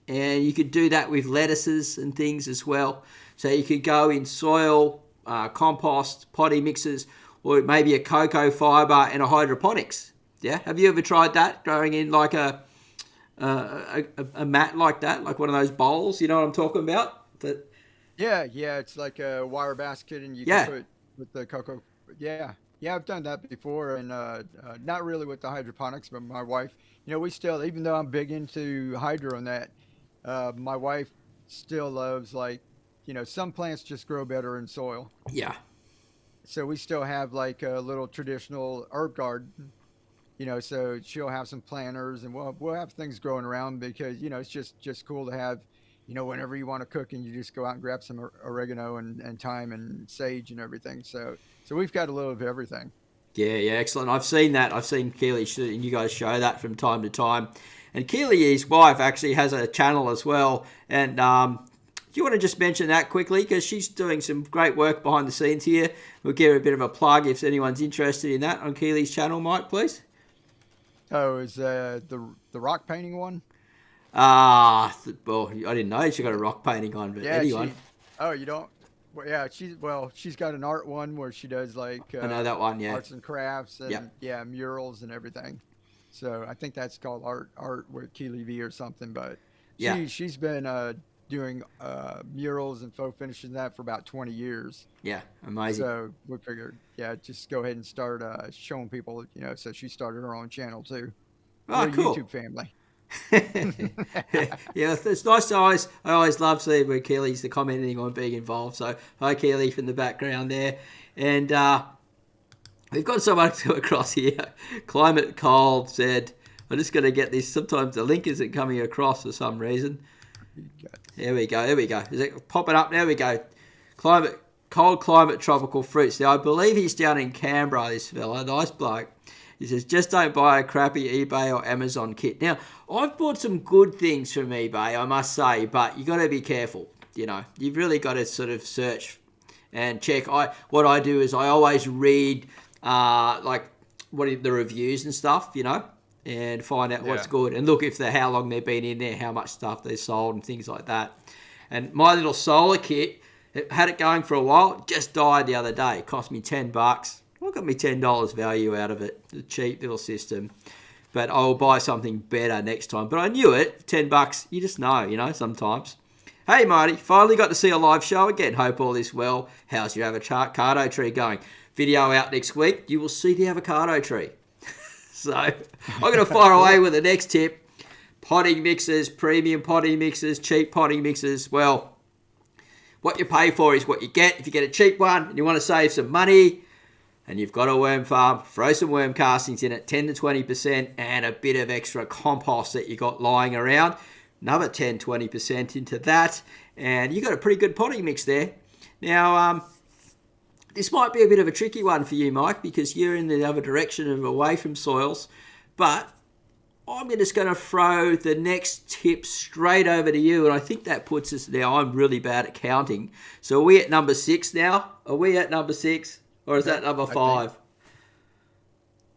and you could do that with lettuces and things as well. So you could go in soil, compost, potting mixes, or maybe a cocoa fiber and a hydroponics. Yeah, have you ever tried that? Growing in like a mat like that, like one of those bowls. You know what I'm talking about? Yeah, it's like a wire basket, and you can put with the cocoa. Yeah, I've done that before, and not really with the hydroponics, but my wife. We still, even though I'm big into hydro and that, my wife still loves, like, some plants just grow better in soil. Yeah. So we still have like a little traditional herb garden, so she'll have some planters, and we'll have things growing around because, it's just cool to have, whenever you want to cook and you just go out and grab some oregano and thyme and sage and everything. So we've got a little of everything. Yeah, excellent. I've seen that. I've seen Keely, and you guys show that from time to time. And Keely, his wife, actually has a channel as well. And do you want to just mention that quickly? Because she's doing some great work behind the scenes here. We'll give her a bit of a plug if anyone's interested in that on Keely's channel, Mike, please. Oh, is the rock painting one? Well, I didn't know she got a rock painting on, but anyone. You don't? Well, yeah, she's got an art one where she does like I know that one, yeah. Arts and crafts and murals and everything. So I think that's called art with Keely V or something. But she's been doing murals and faux finishes and that for about 20 years. Yeah, amazing. So we figured, just go ahead and start showing people, So she started her own channel too. Oh, We're cool. a YouTube family. Yeah, it's nice. I always love seeing where Keely's the commenting on being involved. So hi Keely from the background there, and we've got someone to across here. Climate Cold said, "I'm just going to get this." Sometimes the link isn't coming across for some reason. There we go. Is it popping up? There we go. Cold climate tropical fruits. Now I believe he's down in Canberra. This fella, nice bloke. He says, just don't buy a crappy eBay or Amazon kit. Now, I've bought some good things from eBay, I must say, but you got to be careful. You've really got to sort of search and check. What I do is I always read like what are the reviews and stuff, and find out what's good and look how long they've been in there, how much stuff they sold and things like that. And my little solar kit, it had it going for a while, just died the other day. It cost me $10. I got me $10 value out of it. It's a cheap little system. But I'll buy something better next time. But I knew it. $10, you just know, sometimes. Hey, Marty, finally got to see a live show again. Hope all is well. How's your avocado tree going? Video out next week. You will see the avocado tree. So I'm going to fire away with the next tip. Potting mixers, premium potting mixers, cheap potting mixers. Well, what you pay for is what you get. If you get a cheap one and you want to save some money, and you've got a worm farm, throw some worm castings in it, 10 to 20%, and a bit of extra compost that you got lying around. Another 10, 20% into that, and you got a pretty good potting mix there. Now, this might be a bit of a tricky one for you, Mike, because you're in the other direction and away from soils, but I'm just going to throw the next tip straight over to you, and I think that puts us now. I'm really bad at counting. So are we at number 6 now? Are we at number 6, or is that number 5?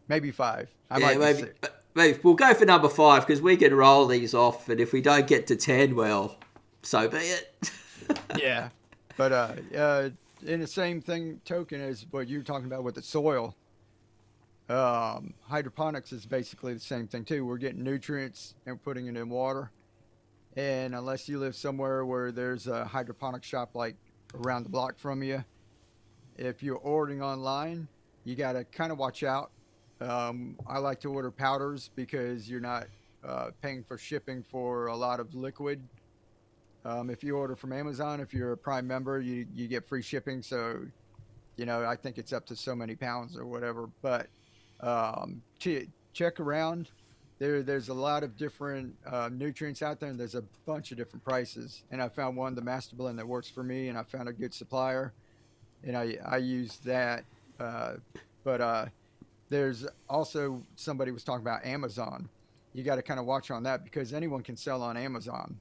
Maybe 5. I might be 6. Maybe we'll go for number 5 because we can roll these off, and if we don't get to 10, well, so be it. Yeah, but in the same token as what you're talking about with the soil, hydroponics is basically the same thing too. We're getting nutrients and putting it in water, and unless you live somewhere where there's a hydroponic shop like around the block from you, if you're ordering online, you got to kind of watch out. I like to order powders because you're not paying for shipping for a lot of liquid. If you order from Amazon, if you're a Prime member, you get free shipping. So, I think it's up to so many pounds or whatever. But check around. There's a lot of different nutrients out there, and there's a bunch of different prices. And I found one, the Master Blend, that works for me, and I found a good supplier, and I use that. But there's also, somebody was talking about Amazon. You got to kind of watch on that because anyone can sell on Amazon.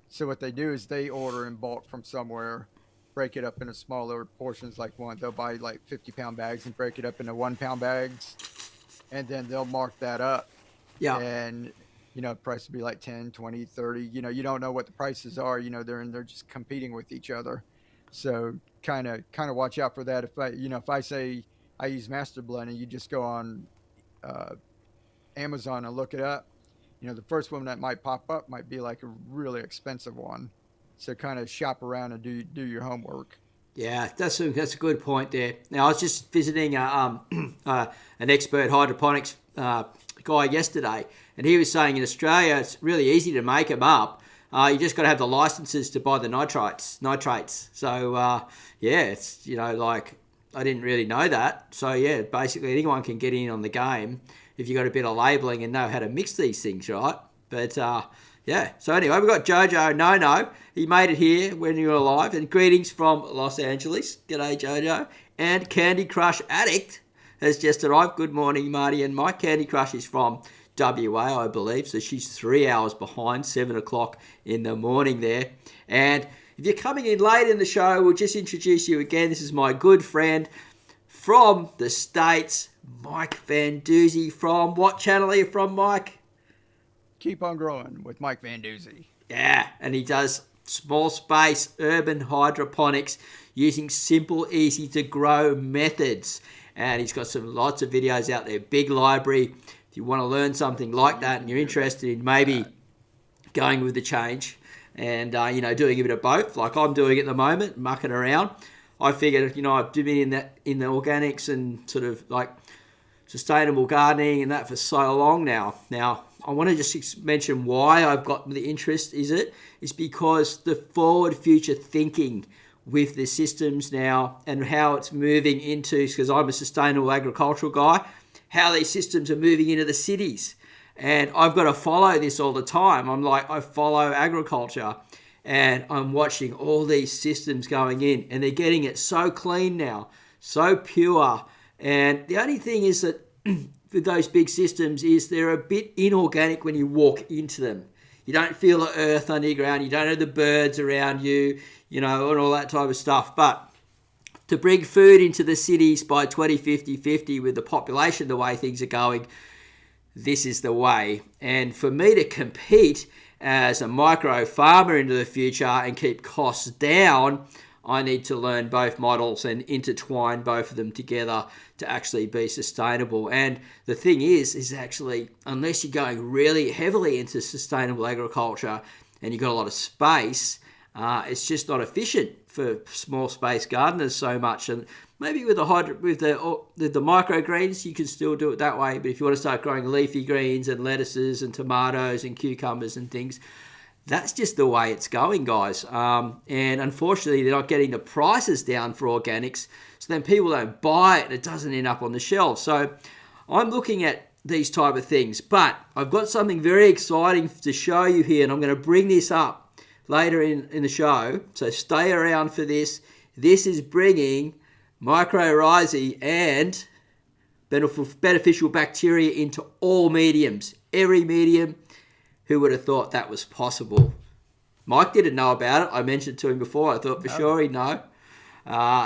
So what they do is they order in bulk from somewhere, break it up into smaller portions. Like they'll buy like 50-pound bags and break it up into 1-pound bags, and then they'll mark that up. Yeah. And the price will be like 10, 20, 30. You don't know what the prices are. They're just competing with each other. So kind of watch out for that. If I say I use Master Blend and you just go on Amazon and look it up, the first one that might pop up might be like a really expensive one. So kind of shop around and do your homework. Yeah, that's a good point there. Now, I was just visiting an expert hydroponics guy yesterday, and he was saying in Australia it's really easy to make them up. You just got to have the licenses to buy the nitrates. So, it's, like, I didn't really know that. So, yeah, basically anyone can get in on the game if you got a bit of labelling and know how to mix these things, right? But, yeah. So, anyway, we've got Jojo. No. He made it here when you were alive. And greetings from Los Angeles. G'day, Jojo. And Candy Crush Addict has just arrived. Good morning, Marty and Mike. Candy Crush is from WA, I believe. So, she's 3 hours behind, 7 o'clock in the morning there. And if you're coming in late in the show, we'll just introduce you again. This is my good friend from the States, Mike Van Doozy. From what channel are you from, Mike? Keep on Growing with Mike Van Doozy. Yeah, and he does small space urban hydroponics using simple, easy to grow methods. And he's got lots of videos out there, big library. If you want to learn something like that and you're interested in maybe going with the change and, doing a bit of both, like I'm doing at the moment, mucking around, I figured, I've been in the organics and sort of like sustainable gardening and that for so long now. Now, I want to just mention why I've got the interest, is because the forward future thinking with the systems now and how it's moving into, because I'm a sustainable agricultural guy, how these systems are moving into the cities. And I've got to follow this all the time. I follow agriculture and I'm watching all these systems going in and they're getting it so clean now, so pure. And the only thing is that with those big systems is they're a bit inorganic when you walk into them. You don't feel the earth underground. You don't have the birds around you, and all that type of stuff. But to bring food into the cities by 2050 with the population the way things are going, this is the way. And for me to compete as a micro farmer into the future and keep costs down, I need to learn both models and intertwine both of them together to actually be sustainable. And the thing is actually, unless you're going really heavily into sustainable agriculture and you've got a lot of space, it's just not efficient for small space gardeners so much. And maybe with the microgreens, you can still do it that way. But if you want to start growing leafy greens and lettuces and tomatoes and cucumbers and things, that's just the way it's going, guys. And unfortunately, they're not getting the prices down for organics. So then people don't buy it and it doesn't end up on the shelf. So I'm looking at these type of things. But I've got something very exciting to show you here. And I'm going to bring this up later in the show. So stay around for this. This is bringing mycorrhizae and beneficial bacteria into all mediums. every medium. Who would have thought that was possible? Mike didn't know about it. I mentioned to him before. I thought for sure he'd know.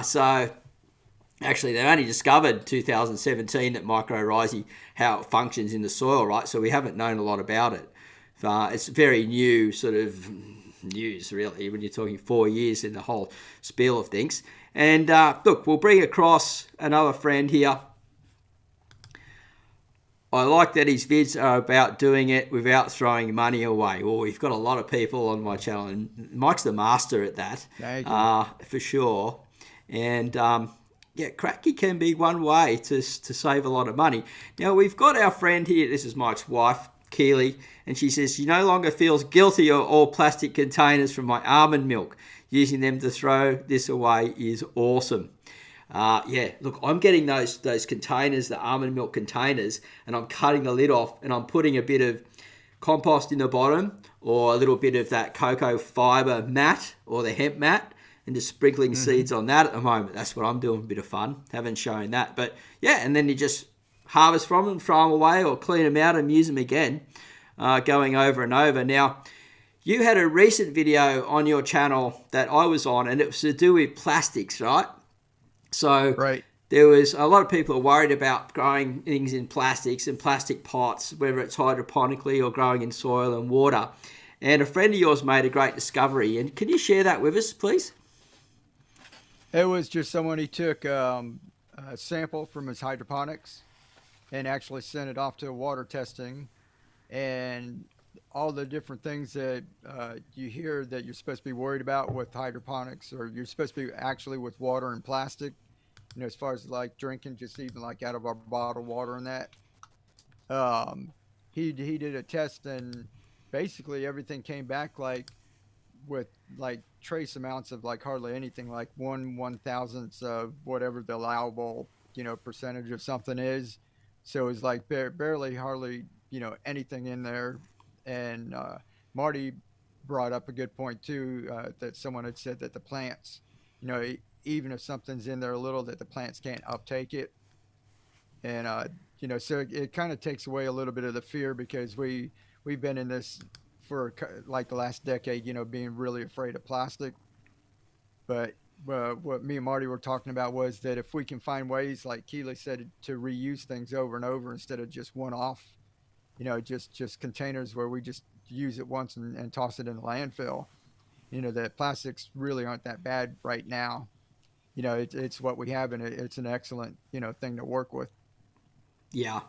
So actually, they only discovered 2017 that mycorrhizae, how it functions in the soil, right? So we haven't known a lot about it. It's very new sort of news, really, when you're talking 4 years in the whole spiel of things. And look, we'll bring across another friend here. I like that his vids are about doing it without throwing money away. Well, we've got a lot of people on my channel, and Mike's the master at that, for sure. And Kratky can be one way to save a lot of money. Now, we've got our friend here. This is Mike's wife, Keely, and she says she no longer feels guilty of all plastic containers from my almond milk. Using them to throw this away is awesome. Look, I'm getting those containers, the almond milk containers, and I'm cutting the lid off and I'm putting a bit of compost in the bottom or a little bit of that cocoa fiber mat or the hemp mat and just sprinkling seeds on that at the moment. That's what I'm doing, a bit of fun. Haven't shown that. But yeah, and then you just harvest from them, throw them away or clean them out and use them again, going over and over. Now, you had a recent video on your channel that I was on, and it was to do with plastics, right? So there was a lot of people are worried about growing things in plastics and plastic pots, whether it's hydroponically or growing in soil and water. And a friend of yours made a great discovery. And can you share that with us, please? It was just someone, he took a sample from his hydroponics and actually sent it off to water testing, and all the different things that you hear that you're supposed to be worried about with hydroponics, or you're supposed to be actually with water and plastic, you know, as far as like drinking, just even like out of our bottled water and that. He did a test, and basically everything came back like with like trace amounts of like hardly anything, like 1/1000th of whatever the allowable, you know, percentage of something is. So it's like barely, hardly, you know, anything in there. And Marty brought up a good point too, that someone had said that the plants, you know, even if something's in there a little, that the plants can't uptake it. And you know, so it kind of takes away a little bit of the fear, because we've been in this for like the last decade, you know, being really afraid of plastic. But what me and Marty were talking about was that if we can find ways, like Keely said, to reuse things over and over instead of just one off, you know, just containers where we just use it once and toss it in the landfill. You know, that plastics really aren't that bad right now. You know, it's what we have, and it's an excellent, you know, thing to work with. Yeah,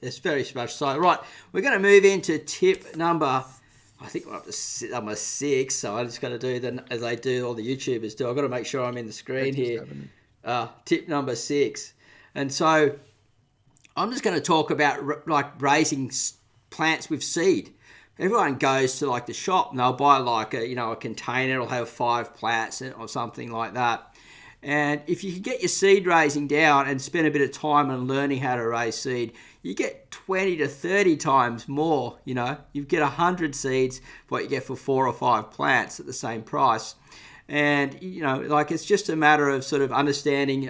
it's very much so. Right, we're going to move into tip number, I think we're up to number 6, so I just got to do as they do, all the YouTubers do. I've got to make sure I'm in the screen here. Tip number 6. And so I'm just going to talk about like raising plants with seed. Everyone goes to like the shop and they'll buy like a container. It'll have 5 plants in it or something like that. And if you can get your seed raising down and spend a bit of time on learning how to raise seed, you get 20 to 30 times more. You know, you get 100 seeds what you get for 4 or 5 plants at the same price. And, you know, like it's just a matter of sort of understanding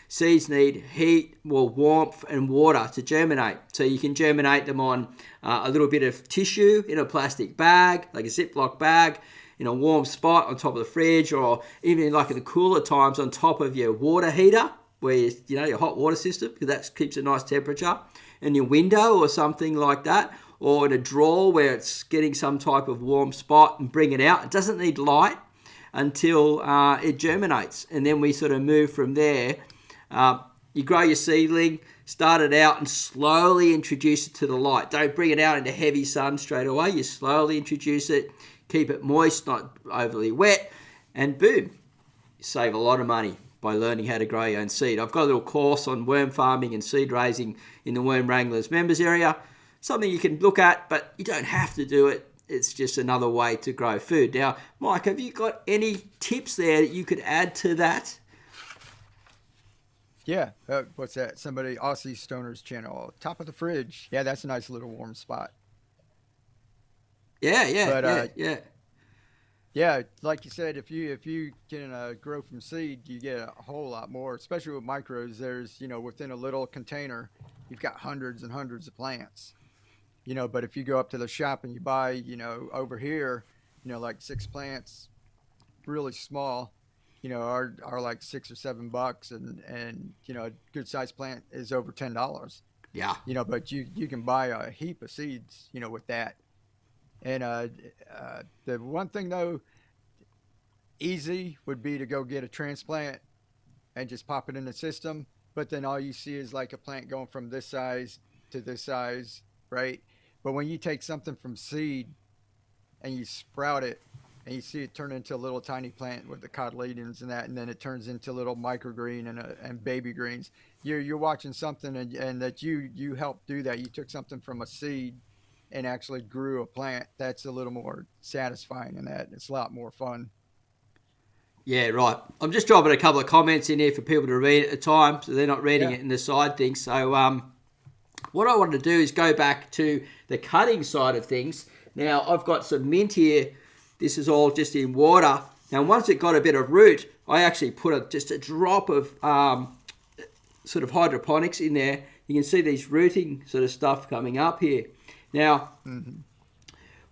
seeds need heat, warmth and water to germinate. So you can germinate them on a little bit of tissue in a plastic bag, like a Ziploc bag, in a warm spot on top of the fridge, or even like in the cooler times on top of your water heater, where your hot water system, because that keeps a nice temperature, in your window or something like that, or in a drawer where it's getting some type of warm spot, and bring it out. It doesn't need light until it germinates, and then we sort of move from there. You grow your seedling, start it out and slowly introduce it to the light. Don't bring it out into heavy sun straight away. You slowly introduce it, keep it moist, not overly wet, and boom, you save a lot of money by learning how to grow your own seed. I've got a little course on worm farming and seed raising in the Worm Wranglers members area. Something you can look at, but you don't have to do it. It's just another way to grow food. Now, Mike, have you got any tips there that you could add to that? Yeah. What's that? Somebody, Aussie Stoner's channel, top of the fridge. Yeah, that's a nice little warm spot. Yeah. Yeah, like you said, if you can grow from seed, you get a whole lot more, especially with micros. There's, you know, within a little container, you've got hundreds and hundreds of plants. But if you go up to the shop and you buy, over here, like 6 plants, really small, are like $6 or $7, and a good sized plant is over $10. Yeah. But you can buy a heap of seeds, with that. And the one thing though, easy would be to go get a transplant and just pop it in the system. But then all you see is like a plant going from this size to this size, right? But when you take something from seed and you sprout it and you see it turn into a little tiny plant with the cotyledons and that, and then it turns into little microgreen and baby greens, you're watching something, and that you helped do that. You took something from a seed and actually grew a plant. That's a little more satisfying than that. It's a lot more fun. Yeah, right. I'm just dropping a couple of comments in here for people to read at a time, so they're not reading it in the side thing. So what I want to do is go back to the cutting side of things. Now, I've got some mint here. This is all just in water. Now, once it got a bit of root, I actually put just a drop of sort of hydroponics in there. You can see these rooting sort of stuff coming up here. Now,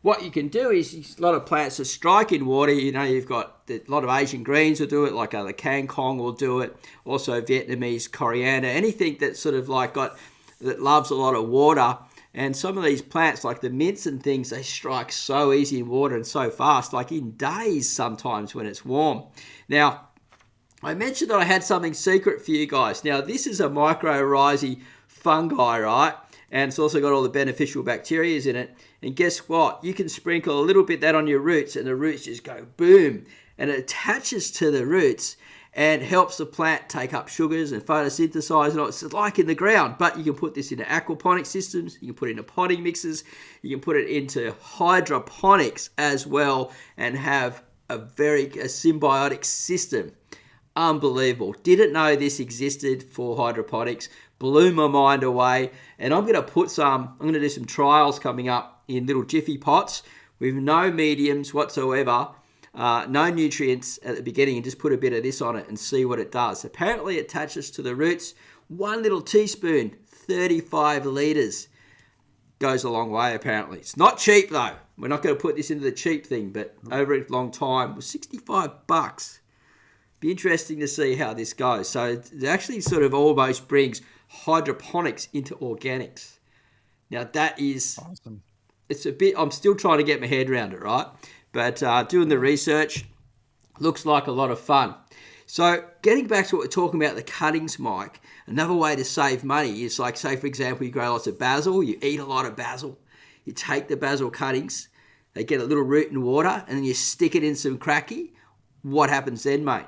what you can do is a lot of plants that strike in water. You've got a lot of Asian greens will do it, like the kangkong will do it. Also, Vietnamese coriander, anything that's sort of like that loves a lot of water. And some of these plants, like the mints and things, they strike so easy in water and so fast, like in days sometimes when it's warm. Now, I mentioned that I had something secret for you guys. Now, this is a mycorrhizae fungi, right? And it's also got all the beneficial bacteria in it. And guess what? You can sprinkle a little bit of that on your roots, and the roots just go boom. And it attaches to the roots and helps the plant take up sugars and photosynthesize. And it's like in the ground, but you can put this into aquaponic systems. You can put it into potting mixes. You can put it into hydroponics as well and have a symbiotic system. Unbelievable. Didn't know this existed for hydroponics. Blew my mind away. And I'm going to do some trials coming up in little Jiffy Pots with no mediums whatsoever. No nutrients at the beginning, and just put a bit of this on it and see what it does. Apparently it attaches to the roots. 1 little teaspoon, 35 litres. Goes a long way apparently. It's not cheap though. We're not going to put this into the cheap thing, but over a long time, it was $65. Be interesting to see how this goes. So it actually sort of almost brings hydroponics into organics. Now that is awesome. It's a bit, I'm still trying to get my head around it, right? But doing the research looks like a lot of fun. So getting back to what we're talking about, the cuttings, Mike, another way to save money is like, say, for example, you grow lots of basil, you eat a lot of basil, you take the basil cuttings, they get a little root in water, and then you stick it in some Kratky. What happens then, mate?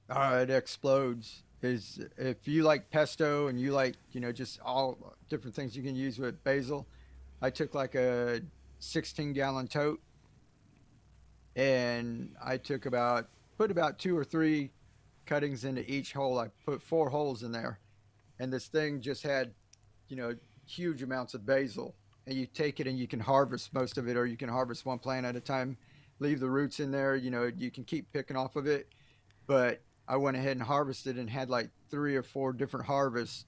It explodes. If you like pesto and you like, just all different things you can use with basil, I took like a 16-gallon tote, and I put about 2 or 3 cuttings into each hole. I put 4 holes in there, and this thing just had, huge amounts of basil. And you take it and you can harvest most of it, or you can harvest one plant at a time, leave the roots in there. You can keep picking off of it. But I went ahead and harvested and had like 3 or 4 different harvests.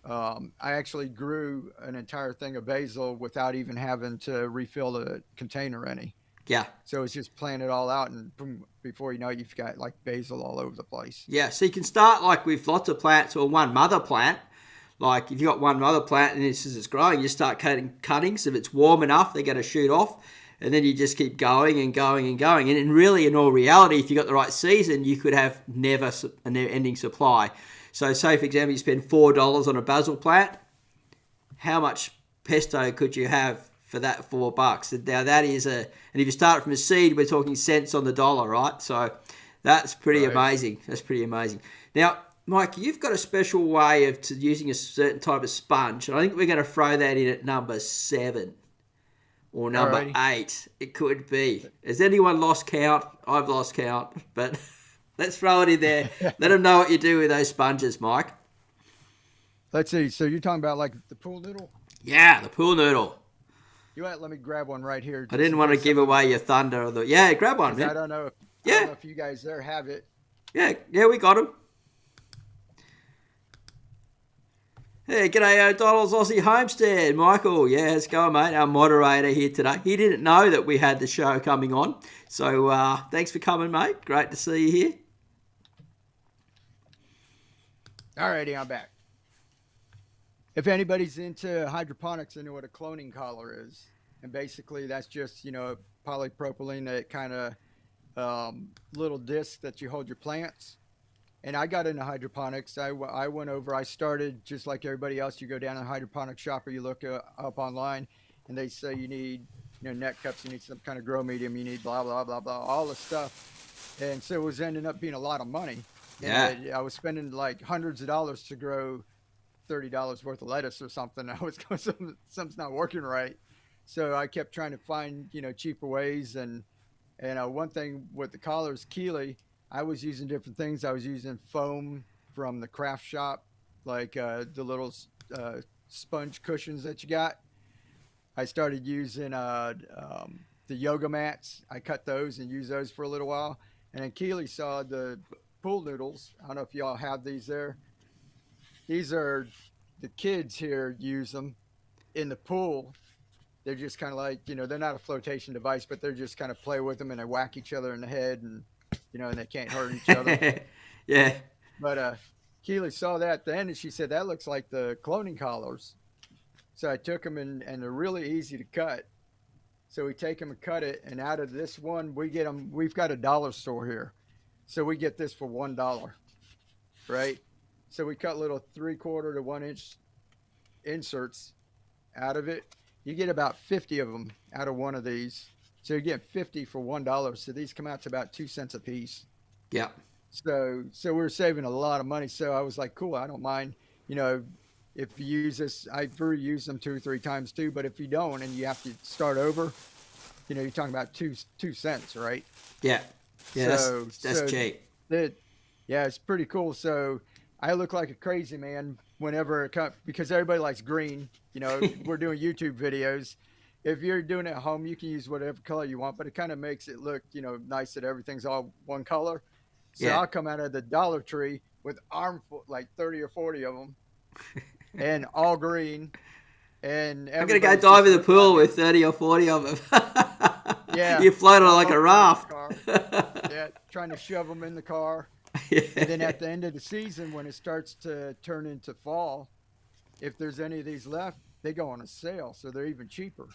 I actually grew an entire thing of basil without even having to refill the container any. Yeah. So it's just plant it all out, and boom, before you know it, you've got like basil all over the place. Yeah, so you can start like with lots of plants or one mother plant. Like if you've got one mother plant and it's growing, you start cutting cuttings. If it's warm enough, they're going to shoot off. And then you just keep going and going and going. And really, in all reality, if you got the right season, you could have a never-ending supply. So say, for example, you spend $4 on a basil plant. How much pesto could you have for that $4? And now that is and if you start from a seed, we're talking cents on the dollar, right? So that's pretty amazing. That's pretty amazing. Now, Mike, you've got a special way of using a certain type of sponge. And I think we're going to throw that in at number 7. Or number 8, it could be. Has anyone lost count? I've lost count, but let's throw it in there. Let them know what you do with those sponges, Mike. Let's see. So you're talking about like the pool noodle? Yeah, the pool noodle. Let me grab one right here. I didn't want to give away your thunder. Grab one. I don't know if you guys there have it. Yeah, we got them. Hey, g'day, O'Donnell's Aussie Homestead. Michael, yeah, how's it going, mate? Our moderator here today. He didn't know that we had the show coming on. So thanks for coming, mate. Great to see you here. Alrighty, I'm back. If anybody's into hydroponics, they know what a cloning collar is. And basically that's just, polypropylene, that kind of little disc that you hold your plants. And I got into hydroponics. I went over, I started just like everybody else. You go down to a hydroponic shop or you look up online and they say you need, net cups, you need some kind of grow medium, you need blah, blah, blah, blah, all the stuff. And so it was ending up being a lot of money. Yeah. And I was spending like hundreds of dollars to grow $30 worth of lettuce or something. I was going, something's not working right. So I kept trying to find, cheaper ways. And one thing with the collars, Keeley, I was using different things. I was using foam from the craft shop, like the little sponge cushions that you got. I started using the yoga mats. I cut those and used those for a little while. And then Keeley saw the pool noodles. I don't know if y'all have these there. These are, the kids here use them in the pool. They're just kind of like, they're not a flotation device, but they're just kind of play with them and they whack each other in the head and, and they can't hurt each other. Yeah. But Keeley saw that then and she said, that looks like the cloning collars. So I took them and they're really easy to cut. So we take them and cut it. And out of this one, we get them, we've got a dollar store here. So we get this for $1, right? So we cut little 3/4 to 1 inch inserts out of it. You get about 50 of them out of one of these. So you get 50 for $1. So these come out to about 2 cents a piece. Yeah. So we're saving a lot of money. So I was like, cool, I don't mind, if you use this. I've reused them 2 or 3 times too, but if you don't and you have to start over, you're talking about 2 cents, right? Yeah. Yeah, So that's cheap. Yeah, it's pretty cool. So I look like a crazy man whenever it comes, because everybody likes green. We're doing YouTube videos. If you're doing it at home, you can use whatever color you want, but it kind of makes it look, nice that everything's all one color. So Yeah. I'll come out of the Dollar Tree with armful, like 30 or 40 of them, and all green. And I'm going to go dive in the pool with 30 or 40 of them. Yeah. You float on like a raft. Yeah, trying to shove them in the car. Yeah. And then at the end of the season, when it starts to turn into fall, if there's any of these left, they go on a sale, so they're even cheaper.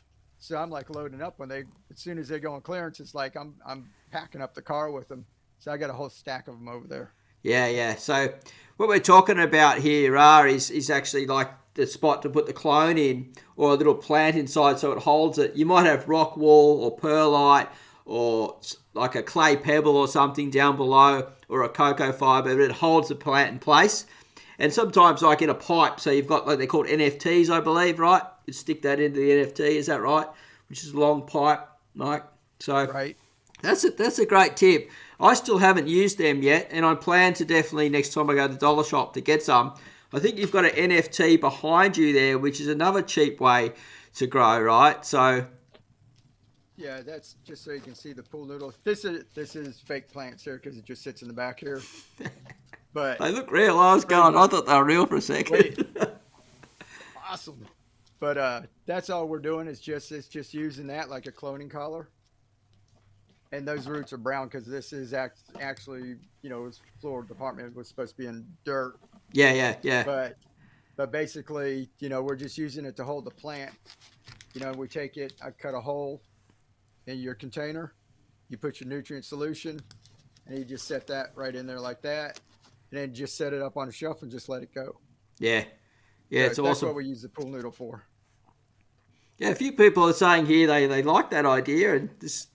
So I'm like loading up as soon as they go on clearance, it's like I'm packing up the car with them. So I got a whole stack of them over there. Yeah. So what we're talking about here, is actually like the spot to put the clone in, or a little plant inside so it holds it. You might have rock wool or perlite or like a clay pebble or something down below, or a cocoa fiber, but it holds the plant in place. And sometimes like in a pipe, so you've got like they're called NFTs, I believe, right? You stick that into the NFT, is that right? Which is a long pipe, Mike. So Right. That's a great tip. I still haven't used them yet, and I plan to definitely next time I go to the dollar shop to get some. I think you've got an NFT behind you there, which is another cheap way to grow, right? So Yeah, that's just so you can see the pool noodle. This is fake plants here because it just sits in the back here. But they look real. I thought they were real for a second. wait, awesome. But that's all we're doing is just using that like a cloning collar. And those roots are brown because this is actually, it's floral department. It was supposed to be in dirt. Yeah. But basically, we're just using it to hold the plant. We take it, I cut a hole in your container, you put your nutrient solution, and you just set that right in there like that, and then just set it up on a shelf and just let it go. Yeah, it's that's awesome. That's what we use the pool noodle for. Yeah, a few people are saying here they like that idea, and this,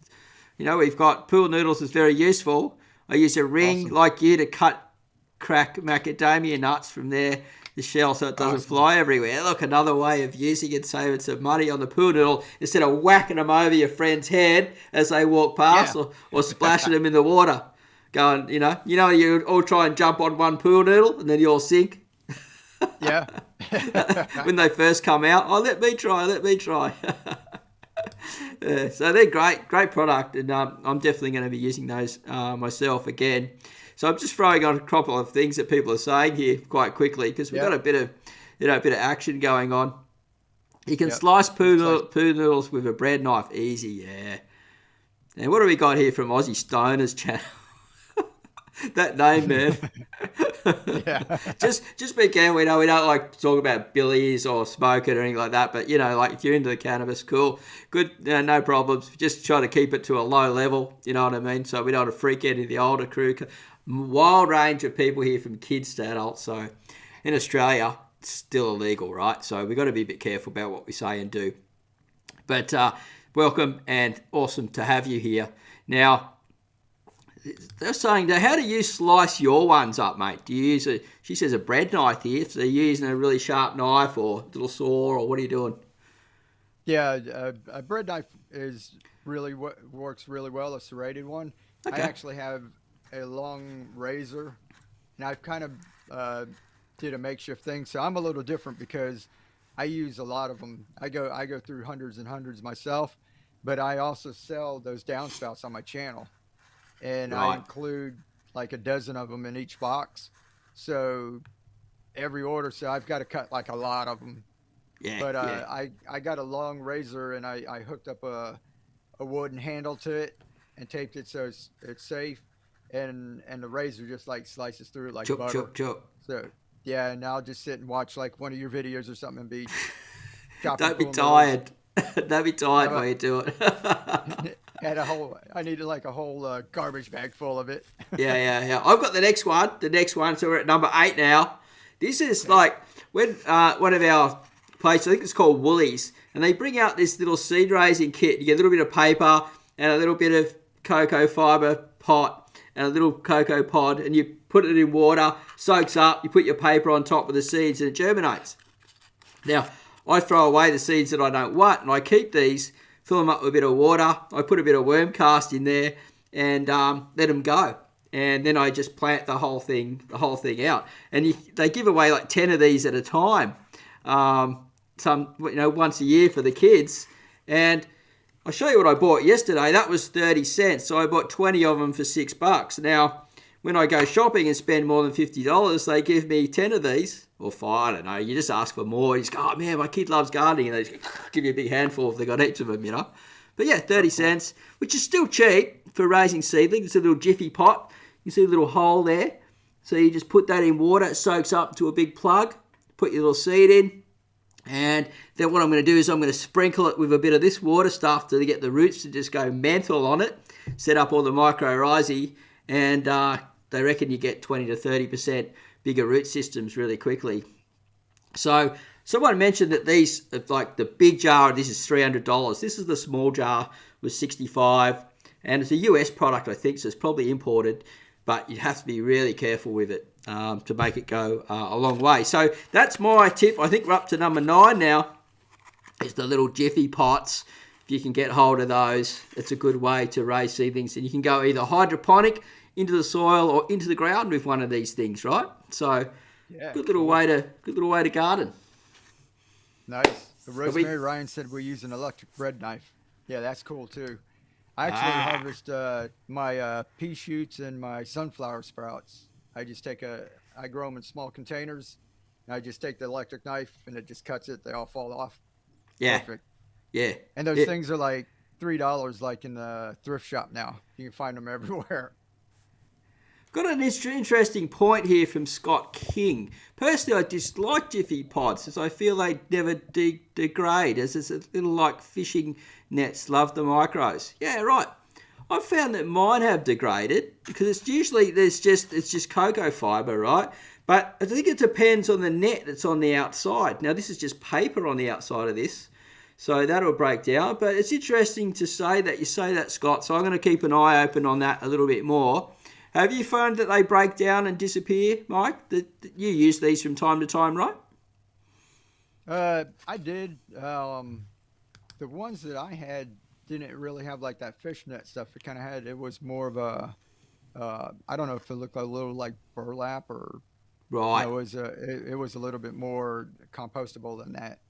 we've got pool noodles is very useful. I use a ring like you to crack macadamia nuts from the shell so it doesn't fly everywhere. Look, another way of using it, saving some money on the pool noodle instead of whacking them over your friend's head as they walk past, or splashing them in the water. Going, you all try and jump on one pool noodle and then you all sink. Yeah. When they first come out, let me try. So they're great product, and I'm definitely going to be using those myself again. So I'm just throwing on a couple of things that people are saying here quite quickly, because we've got a bit of a bit of action going on. You can Yep. slice poo noodles with a bread knife. Easy, yeah. And what do we got here from Aussie Stoners channel? That name, man. Yeah. just be careful. We don't like to talk about billies or smoking or anything like that. But like if you're into the cannabis, cool, good, no problems. Just try to keep it to a low level. You know what I mean? So we don't want to freak any of the older crew. Wild range of people here from kids to adults. So in Australia, it's still illegal, right? So we've got to be a bit careful about what we say and do. But welcome and awesome to have you here. Now, they're saying, how do you slice your ones up, mate? Do you use she says a bread knife here, so you're using a really sharp knife or little saw, or what are you doing? Yeah, a bread knife is really works really well, a serrated one. Okay. I actually have a long razor, and I've kind of did a makeshift thing. So I'm a little different because I use a lot of them. I go through hundreds and hundreds myself, but I also sell those downspouts on my channel. And I Right. include like a dozen of them in each box. So every order, so I've got to cut like a lot of them. Yeah. But yeah. I got a long razor, and I hooked up a wooden handle to it and taped it so it's safe. And the razor just like slices through it like Chop, butter. chop, chop. So yeah, and I'll just sit and watch like one of your videos or something and be chopping. Don't be cool tired. Don't be tired No, while you do it. Had I needed like a whole garbage bag full of it. Yeah. I've got the next one. So we're at number 8 now. This is like when one of our places, I think it's called Woolies, and they bring out this little seed raising kit. You get a little bit of paper and a little bit of cocoa fiber pot and a little cocoa pod, and you put it in water, soaks up, you put your paper on top of the seeds, and it germinates. Now, I throw away the seeds that I don't want, and I keep these, fill them up with a bit of water. I put a bit of worm cast in there and let them go. And then I just plant the whole thing out. And they give away like 10 of these at a time, once a year for the kids. And I'll show you what I bought yesterday. That was 30 cents. So I bought 20 of them for $6. Now, when I go shopping and spend more than $50, they give me 10 of these, or 5, I don't know. You just ask for more. You just go, oh man, my kid loves gardening. And they just give you a big handful if they got heaps of them, But yeah, 30 cents, which is still cheap for raising seedlings. It's a little Jiffy pot. You see a little hole there. So you just put that in water. It soaks up to a big plug. Put your little seed in. And then what I'm going to do is I'm going to sprinkle it with a bit of this water stuff to get the roots to just go mental on it. Set up all the mycorrhizae, and they reckon you get 20 to 30% bigger root systems really quickly. So someone mentioned that these, like the big jar, this is $300. This is the small jar, was $65, and it's a US product, I think, so it's probably imported, but you have to be really careful with it to make it go a long way. So that's my tip. I think we're up to number 9 now, is the little Jiffy Pots. If you can get hold of those, it's a good way to raise seedlings, and you can go either hydroponic into the soil or into the ground with one of these things, right? So Yeah, good little way to garden. Nice. Rosemary Ryan said we use an electric bread knife. Yeah, that's cool too. I actually harvest my pea shoots and my sunflower sprouts. I grow them in small containers. And I just take the electric knife and it just cuts it. They all fall off. Yeah. Perfect. Yeah. And those things are like $3 like in the thrift shop now. You can find them everywhere. Got an interesting point here from Scott King. Personally, I dislike Jiffy Pods as I feel they never degrade, as it's a little like fishing nets. Love the micros. Yeah, right. I've found that mine have degraded because it's usually it's just cocoa fibre, right? But I think it depends on the net that's on the outside. Now this is just paper on the outside of this, so that'll break down. But it's interesting to say that, Scott. So I'm going to keep an eye open on that a little bit more. Have you found that they break down and disappear, Mike? That you use these from time to time, right? I did. The ones that I had didn't really have like that fishnet stuff. It was more of a, I don't know if it looked a little like burlap or, Right. it was a little bit more compostable than that.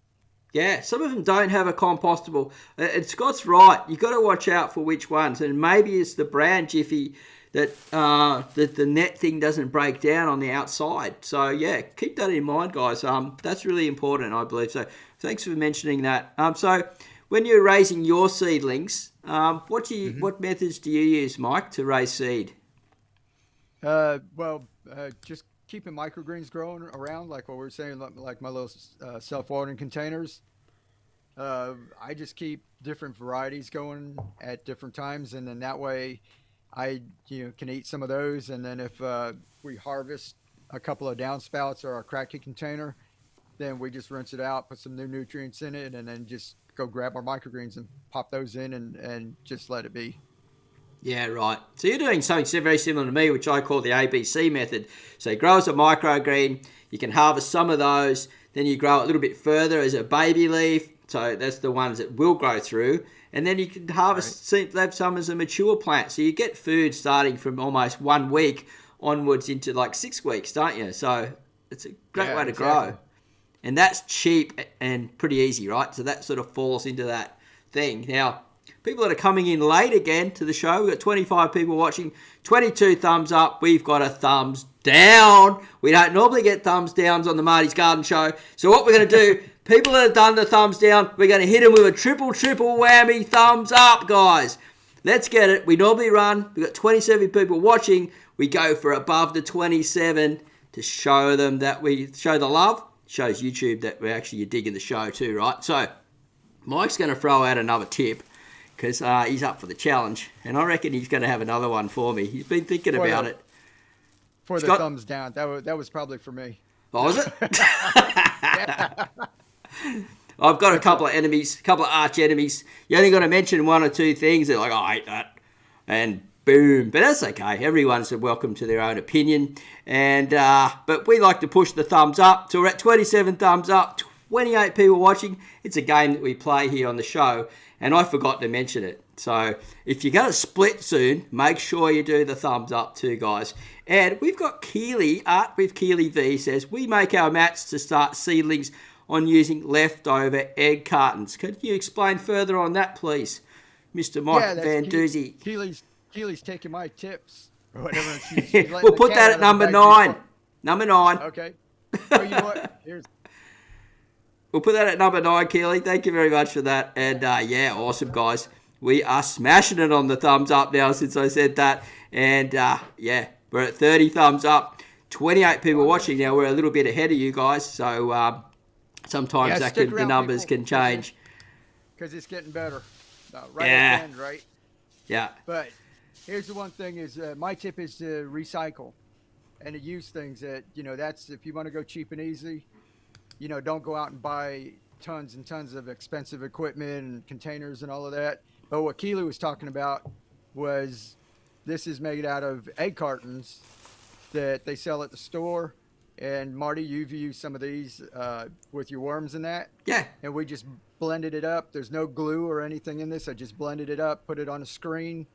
Yeah, some of them don't have a compostable. And Scott's right. You've got to watch out for which ones. And maybe it's the brand Jiffy that the net thing doesn't break down on the outside. So yeah, keep that in mind, guys. That's really important, I believe. So thanks for mentioning that. So when you're raising your seedlings, what methods do you use, Mike, to raise seed? Just keeping microgreens growing around, like what we were saying, like my little self-watering containers. I just keep different varieties going at different times, and then that way I can eat some of those. And then if we harvest a couple of downspouts or our Kratky container, then we just rinse it out, put some new nutrients in it, and then just go grab our microgreens and pop those in and just let it be. Yeah, right. So you're doing something very similar to me, which I call the ABC method. So you grow as a microgreen, you can harvest some of those, then you grow it a little bit further as a baby leaf. So that's the ones that will grow through. And then you can harvest some as a mature plant. So you get food starting from almost 1 week onwards into like 6 weeks, don't you? So it's a great way to grow. And that's cheap and pretty easy, right? So that sort of falls into that thing. Now, people that are coming in late again to the show, we've got 25 people watching, 22 thumbs up. We've got a thumbs down. We don't normally get thumbs downs on the Marty's Garden Show. So what we're going to do, people that have done the thumbs down, we're going to hit them with a triple whammy thumbs up, guys. Let's get it. We normally run. We've got 27 people watching. We go for above the 27 to show them that we show the love. Shows YouTube that you're digging the show too, right? So Mike's going to throw out another tip because he's up for the challenge, and I reckon he's going to have another one for me. He's been thinking about it. For the thumbs down, that was probably for me. Oh, was it? I've got a couple of enemies, a couple of arch enemies. You only got to mention one or two things. They're like, oh, I hate that. And boom. But that's okay. Everyone's welcome to their own opinion. And but we like to push the thumbs up. So we're at 27 thumbs up, 28 people watching. It's a game that we play here on the show. And I forgot to mention it. So if you're going to split soon, make sure you do the thumbs up too, guys. And we've got Keely, Art with Keely V says, we make our mats to start seedlings on using leftover egg cartons. Could you explain further on that, please, Mr. Mike Van Doozy? Keely's taking my tips. Or whatever. We'll put that at number 9. Number 9. Okay. Oh, you know what? We'll put that at number 9, Keely. Thank you very much for that. And yeah, awesome, guys. We are smashing it on the thumbs up now since I said that. And yeah, we're at 30 thumbs up. 28 people watching now. We're a little bit ahead of you guys. So sometimes the numbers can change. Because it's getting better. Right at the end, right? Yeah. But here's the one thing is my tip is to recycle and to use things that, that's if you want to go cheap and easy, don't go out and buy tons and tons of expensive equipment and containers and all of that. But what Keely was talking about was this is made out of egg cartons that they sell at the store. And Marty, you've used some of these with your worms and that. Yeah. And we just blended it up. There's no glue or anything in this. I just blended it up, put it on a screen,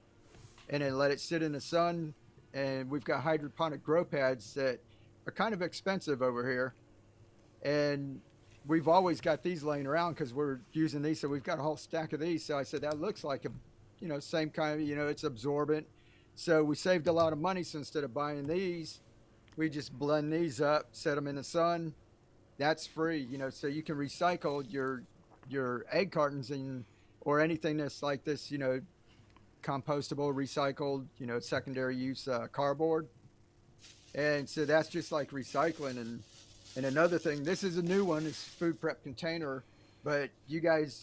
and then let it sit in the sun. And we've got hydroponic grow pads that are kind of expensive over here. And we've always got these laying around because we're using these. So we've got a whole stack of these. So I said, that looks like a, same kind of, it's absorbent. So we saved a lot of money. So instead of buying these, we just blend these up, set them in the sun. That's free, so you can recycle your egg cartons or anything that's like this, compostable, recycled, secondary use cardboard. And so that's just like recycling. And another thing, this is a new one, it's food prep container, but you guys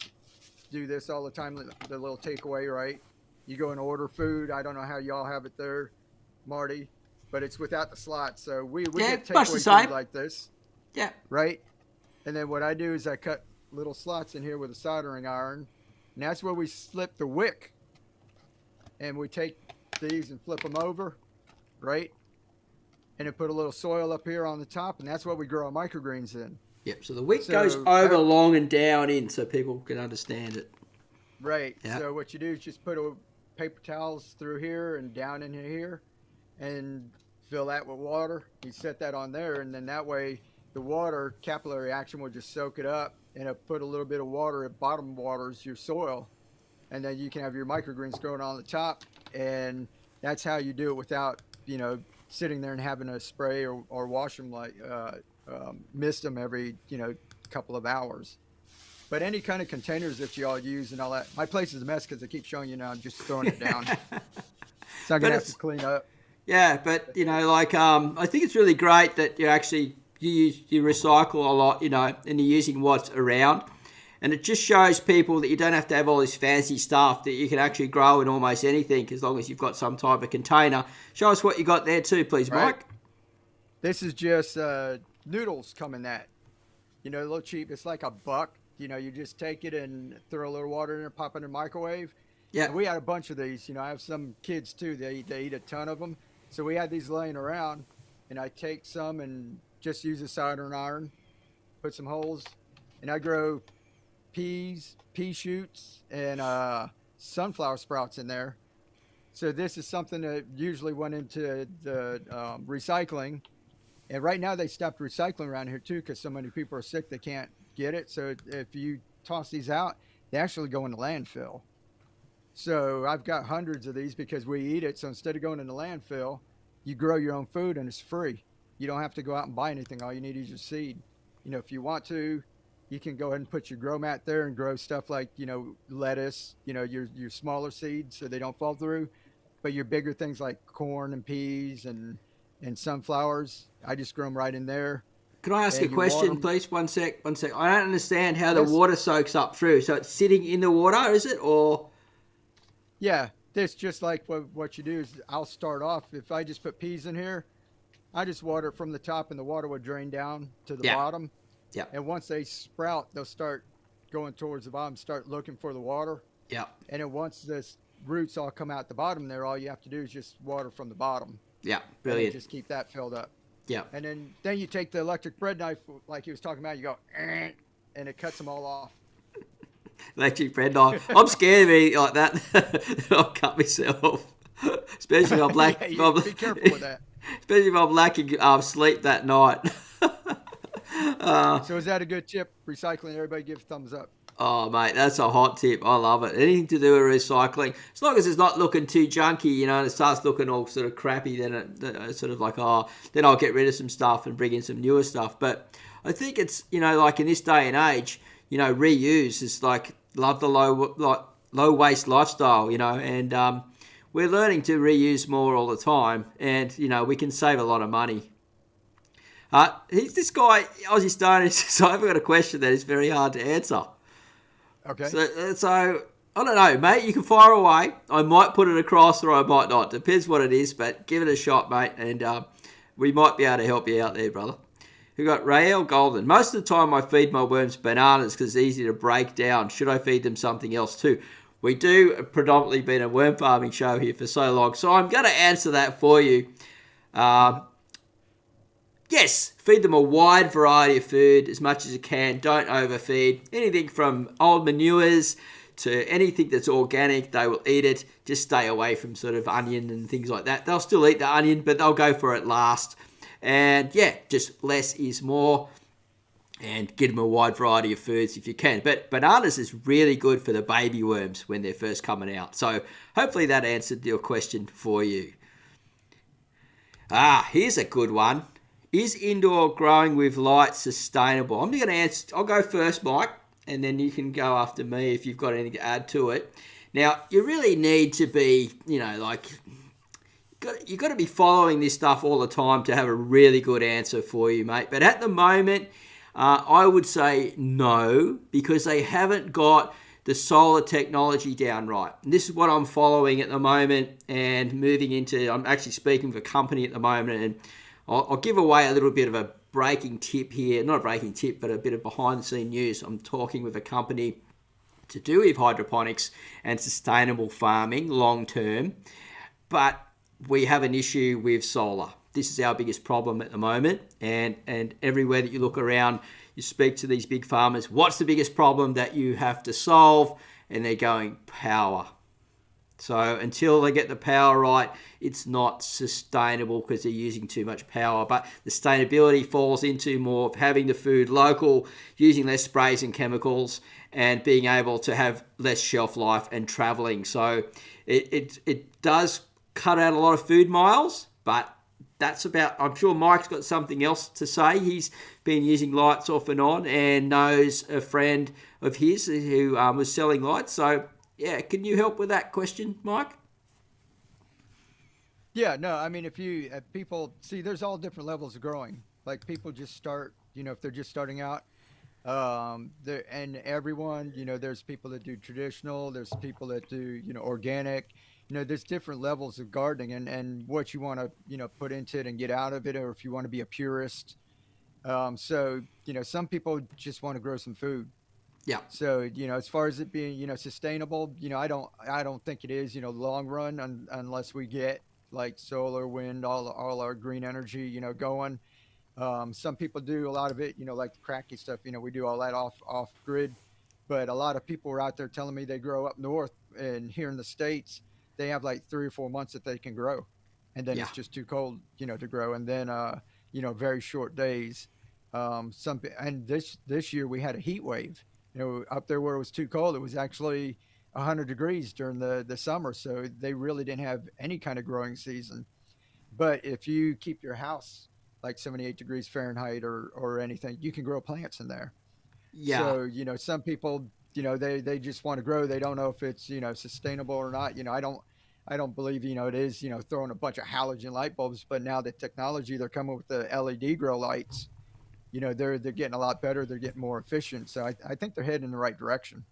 do this all the time, the little takeaway, right? You go and order food. I don't know how y'all have it there, Marty, but it's without the slots. So we get takeaway food like this. Yeah. Right? And then what I do is I cut little slots in here with a soldering iron, and that's where we slip the wick. And we take these and flip them over, right? And then put a little soil up here on the top, and that's what we grow our microgreens in. Yep, so the wick goes over, long, and down in so people can understand it. Right. Yep. So what you do is just put paper towels through here and down in here and fill that with water. You set that on there, and then that way the water capillary action will just soak it up, and it'll put a little bit of water at bottom waters your soil, and then you can have your microgreens growing on the top. And that's how you do it without, sitting there and having to spray or wash them mist them every, couple of hours. But any kind of containers that you all use and all that, my place is a mess because I keep showing you now, I'm just throwing it down. So I'm going to have to clean up. Yeah, but I think it's really great that you recycle a lot, and you're using what's around. And it just shows people that you don't have to have all this fancy stuff, that you can actually grow in almost anything as long as you've got some type of container. Show us what you got there too, please, Right. Mike. This is just noodles coming that, a little cheap. It's like $1. You just take it and throw a little water in it, pop it in the microwave. Yeah. And we had a bunch of these. I have some kids too. They eat a ton of them. So we had these laying around, and I take some and just use a soldering iron, put some holes, and I grow peas, pea shoots, and sunflower sprouts in there. So this is something that usually went into the recycling. And right now they stopped recycling around here too because so many people are sick they can't get it. So if you toss these out, they actually go in the landfill. So I've got hundreds of these because we eat it. So instead of going in the landfill, you grow your own food and it's free. You don't have to go out and buy anything. All you need is your seed. If you want to, you can go ahead and put your grow mat there and grow stuff like, lettuce, your smaller seeds so they don't fall through. But your bigger things like corn and peas and sunflowers, I just grow them right in there. Can I ask a question, please? One sec. I don't understand how Yes. the water soaks up through. So it's sitting in the water, is it? Or Yeah, this just like what you do is I'll start off. If I just put peas in here, I just water it from the top and the water will drain down to the bottom. Yeah. And once they sprout, they'll start going towards the bottom, start looking for the water. Yeah. And then once the roots all come out the bottom there, all you have to do is just water from the bottom. Yeah. And Brilliant. just keep that filled up. Yeah. And then you take the electric bread knife, like he was talking about, you go, and it cuts them all off. Electric bread knife. I'm scared of anything like that. I'll cut myself. Especially if I'm black. Yeah, be careful with that. Especially if I'm lacking sleep that night. So is that a good tip? Recycling, everybody give thumbs up. Oh, mate, that's a hot tip. I love it. Anything to do with recycling, as long as it's not looking too junky, and it starts looking all sort of crappy, then it's sort of like, then I'll get rid of some stuff and bring in some newer stuff. But I think it's, like in this day and age, reuse is like, love the low waste lifestyle, and we're learning to reuse more all the time, and, we can save a lot of money. He's this guy, Aussie Stoner, so I've got a question that is very hard to answer. Okay. So I don't know, mate. You can fire away. I might put it across or I might not. Depends what it is, but give it a shot, mate, and we might be able to help you out there, brother. We got Rael Golden. Most of the time I feed my worms bananas because it's easy to break down. Should I feed them something else too? We do predominantly been a worm farming show here for so long, so I'm going to answer that for you. Yes, feed them a wide variety of food as much as you can. Don't overfeed. Anything from old manures to anything that's organic, they will eat it. Just stay away from sort of onion and things like that. They'll still eat the onion, but they'll go for it last. And yeah, just less is more. And get them a wide variety of foods if you can. But bananas is really good for the baby worms when they're first coming out. So hopefully that answered your question for you. Here's a good one. Is indoor growing with light sustainable? I'm going to answer. I'll go first, Mike, and then you can go after me if you've got anything to add to it. Now, you really need to be, you've got to be following this stuff all the time to have a really good answer for you, mate. But at the moment, I would say no, because they haven't got the solar technology down right. And this is what I'm following at the moment and moving into. I'm actually speaking with a company at the moment, and I'll give away a little bit of a breaking tip here. Not a breaking tip, but a bit of behind-the-scene news. I'm talking with a company to do with hydroponics and sustainable farming long-term, but we have an issue with solar. This is our biggest problem at the moment, and everywhere that you look around, you speak to these big farmers, what's the biggest problem that you have to solve? And they're going, power. So until they get the power right, it's not sustainable because they're using too much power. But the sustainability falls into more of having the food local, using less sprays and chemicals, and being able to have less shelf life and traveling. So it does cut out a lot of food miles, but that's about, I'm sure Mike's got something else to say. He's been using lights off and on and knows a friend of his who was selling lights. So, yeah, can you help with that question, Mike? Yeah, no, I mean, if people see, there's all different levels of growing. Like people just start, if they're just starting out, and everyone, there's people that do traditional, there's people that do, organic, there's different levels of gardening and what you want to, put into it and get out of it, or if you want to be a purist. So, some people just want to grow some food. Yeah. So, as far as it being, sustainable, I don't think it is, long run unless we get like solar, wind, all our green energy, going. Some people do a lot of it, like the Kratky stuff, we do all that off grid, but a lot of people are out there telling me they grow up north and here in the States, they have like 3 or 4 months that they can grow. And then it's just too cold, to grow. And then, very short days. And this year we had a heat wave, up there where it was too cold. It was actually 100 degrees during the summer. So they really didn't have any kind of growing season. But if you keep your house like 78 degrees Fahrenheit or anything, you can grow plants in there. Yeah. So, some people, they just want to grow. They don't know if it's, sustainable or not. I don't believe, it is, throwing a bunch of halogen light bulbs, but now the technology, they're coming with the LED grow lights, they're getting a lot better. They're getting more efficient. So I think they're heading in the right direction.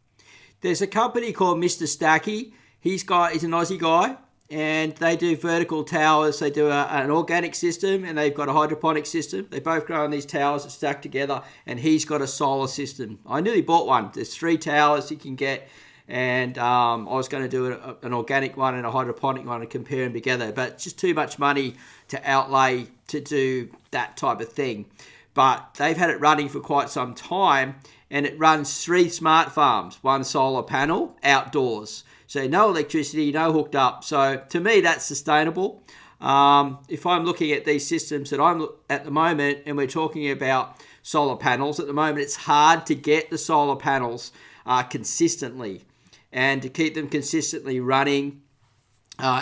There's a company called Mr. Stacky. He's an Aussie guy, and they do vertical towers. They do an organic system, and they've got a hydroponic system. They both grow on these towers that stack together, and he's got a solar system. I nearly bought one. There's 3 towers you can get, and I was going to do an organic one and a hydroponic one and compare them together, but it's just too much money to outlay to do that type of thing. But they've had it running for quite some time, and it runs 3 smart farms, 1 solar panel, outdoors. So no electricity, no hooked up. So to me, that's sustainable. If I'm looking at these systems that I'm at the moment, and we're talking about solar panels, at the moment it's hard to get the solar panels consistently. And to keep them consistently running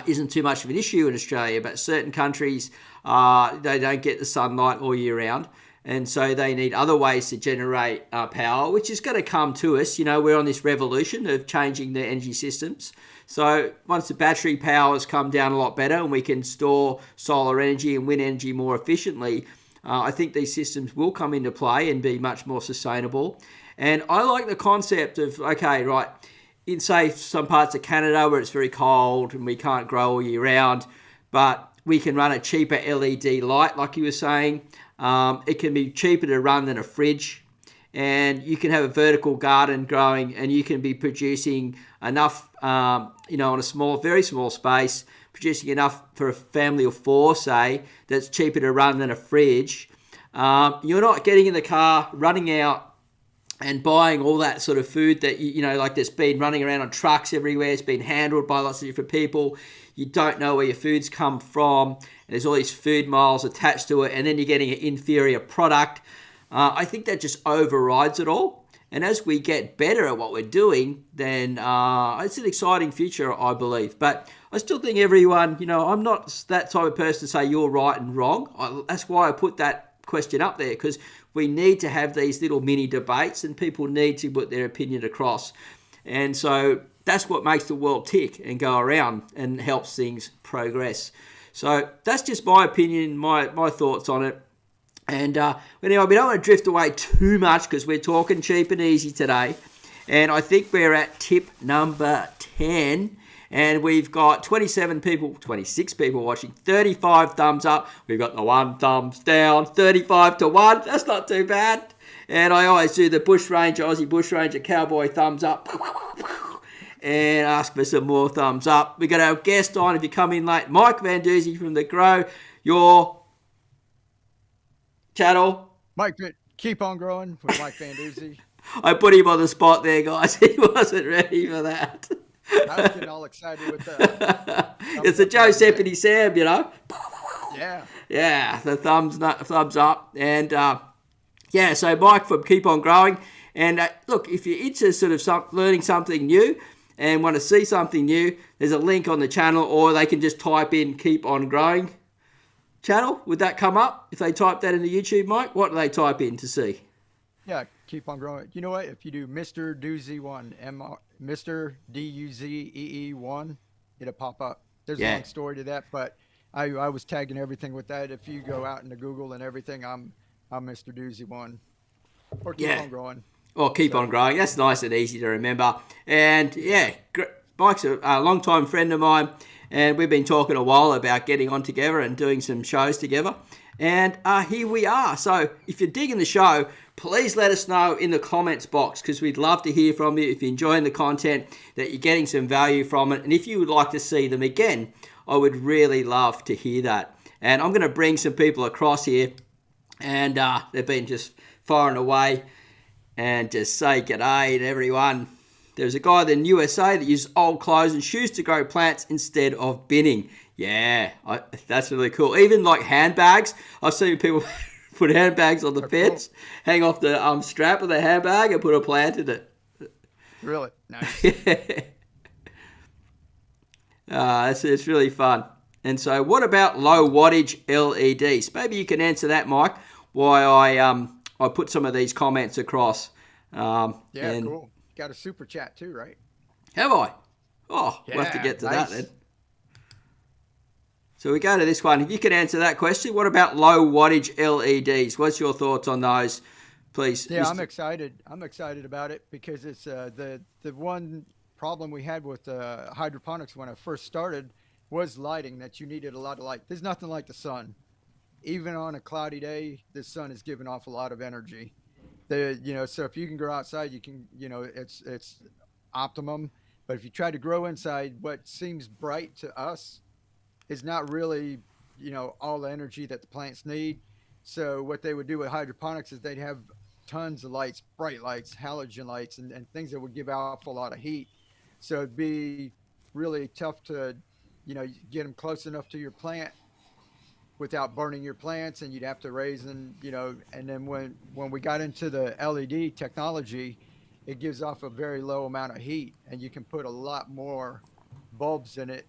isn't too much of an issue in Australia, but certain countries, they don't get the sunlight all year round. And so they need other ways to generate power, which is going to come to us. We're on this revolution of changing the energy systems. So once the battery powers come down a lot better and we can store solar energy and wind energy more efficiently, I think these systems will come into play and be much more sustainable. And I like the concept of, okay, right, in, say, some parts of Canada where it's very cold and we can't grow all year round, but we can run a cheaper LED light, like you were saying. It can be cheaper to run than a fridge, and you can have a vertical garden growing, and you can be producing enough, on a very small space, producing enough for a family of 4, say, that's cheaper to run than a fridge. You're not getting in the car, running out and buying all that sort of food that, like that's been running around on trucks everywhere. It's been handled by lots of different people. You don't know where your food's come from. And there's all these food miles attached to it, and then you're getting an inferior product. I think that just overrides it all. And as we get better at what we're doing, then it's an exciting future, I believe. But I still think everyone, I'm not that type of person to say you're right and wrong. That's why I put that question up there, because we need to have these little mini debates and people need to put their opinion across. And so that's what makes the world tick and go around and helps things progress. So that's just my opinion, my thoughts on it. And anyway, we don't want to drift away too much because we're talking cheap and easy today. And I think we're at tip number 10. And we've got 26 people watching, 35 thumbs up. We've got the 1 thumbs down, 35 to 1. That's not too bad. And I always do the Aussie Bushranger cowboy thumbs up. And ask for some more thumbs up. We got our guest on, if you come in late, Mike Van Doozy from the Grow Your Channel. Mike, keep on growing with Mike Van Doozy. I put him on the spot there, guys. He wasn't ready for that. I was getting all excited with that. It's a Josephine Sam, Yeah. Yeah, the thumbs up. And so Mike from Keep On Growing. And look, if you're into sort of learning something new, and want to see something new, there's a link on the channel, or they can just type in Keep On Growing channel. Would that come up if they type that into YouTube, Mike? What do they type in to see? Yeah, keep on growing. You know what? If you do Mr. Doozy 1, Mr. Duzee 1, it'll pop up. There's a long story to that, but I was tagging everything with that. If you go out into Google and everything, I'm Mr. Doozy 1. Or keep on growing. Or keep on growing. That's nice and easy to remember. And yeah, Mike's a long-time friend of mine, and we've been talking a while about getting on together and doing some shows together. And here we are. So if you're digging the show, please let us know in the comments box, because we'd love to hear from you. If you're enjoying the content, that you're getting some value from it, and if you would like to see them again, I would really love to hear that. And I'm going to bring some people across here, and they've been just firing away, and just say g'day to everyone. There's a guy in the USA that uses old clothes and shoes to grow plants instead of binning. Yeah, that's really cool. Even like handbags. I've seen people put handbags on the fence, hang off the strap of the handbag and put a plant in it. Really? Nice. It's really fun. And so what about low wattage LEDs? Maybe you can answer that, Mike, why I put some of these comments across. Cool. Got a super chat too, right? Have I? Oh, we'll have to get to that then. So we go to this one. If you can answer that question, what about low wattage LEDs? What's your thoughts on those, please? Yeah, I'm excited. I'm excited about it because it's the one problem we had with hydroponics when I first started was lighting, that you needed a lot of light. There's nothing like the sun. Even on a cloudy day, the sun is giving off a lot of energy. So if you can grow outside, you can, it's optimum. But if you try to grow inside, what seems bright to us is not really, all the energy that the plants need. So what they would do with hydroponics is they'd have tons of lights, bright lights, halogen lights, and things that would give off a lot of heat. So it'd be really tough to, get them close enough to your plant without burning your plants, and you'd have to raise them, and then when we got into the LED technology, it gives off a very low amount of heat, and you can put a lot more bulbs in it.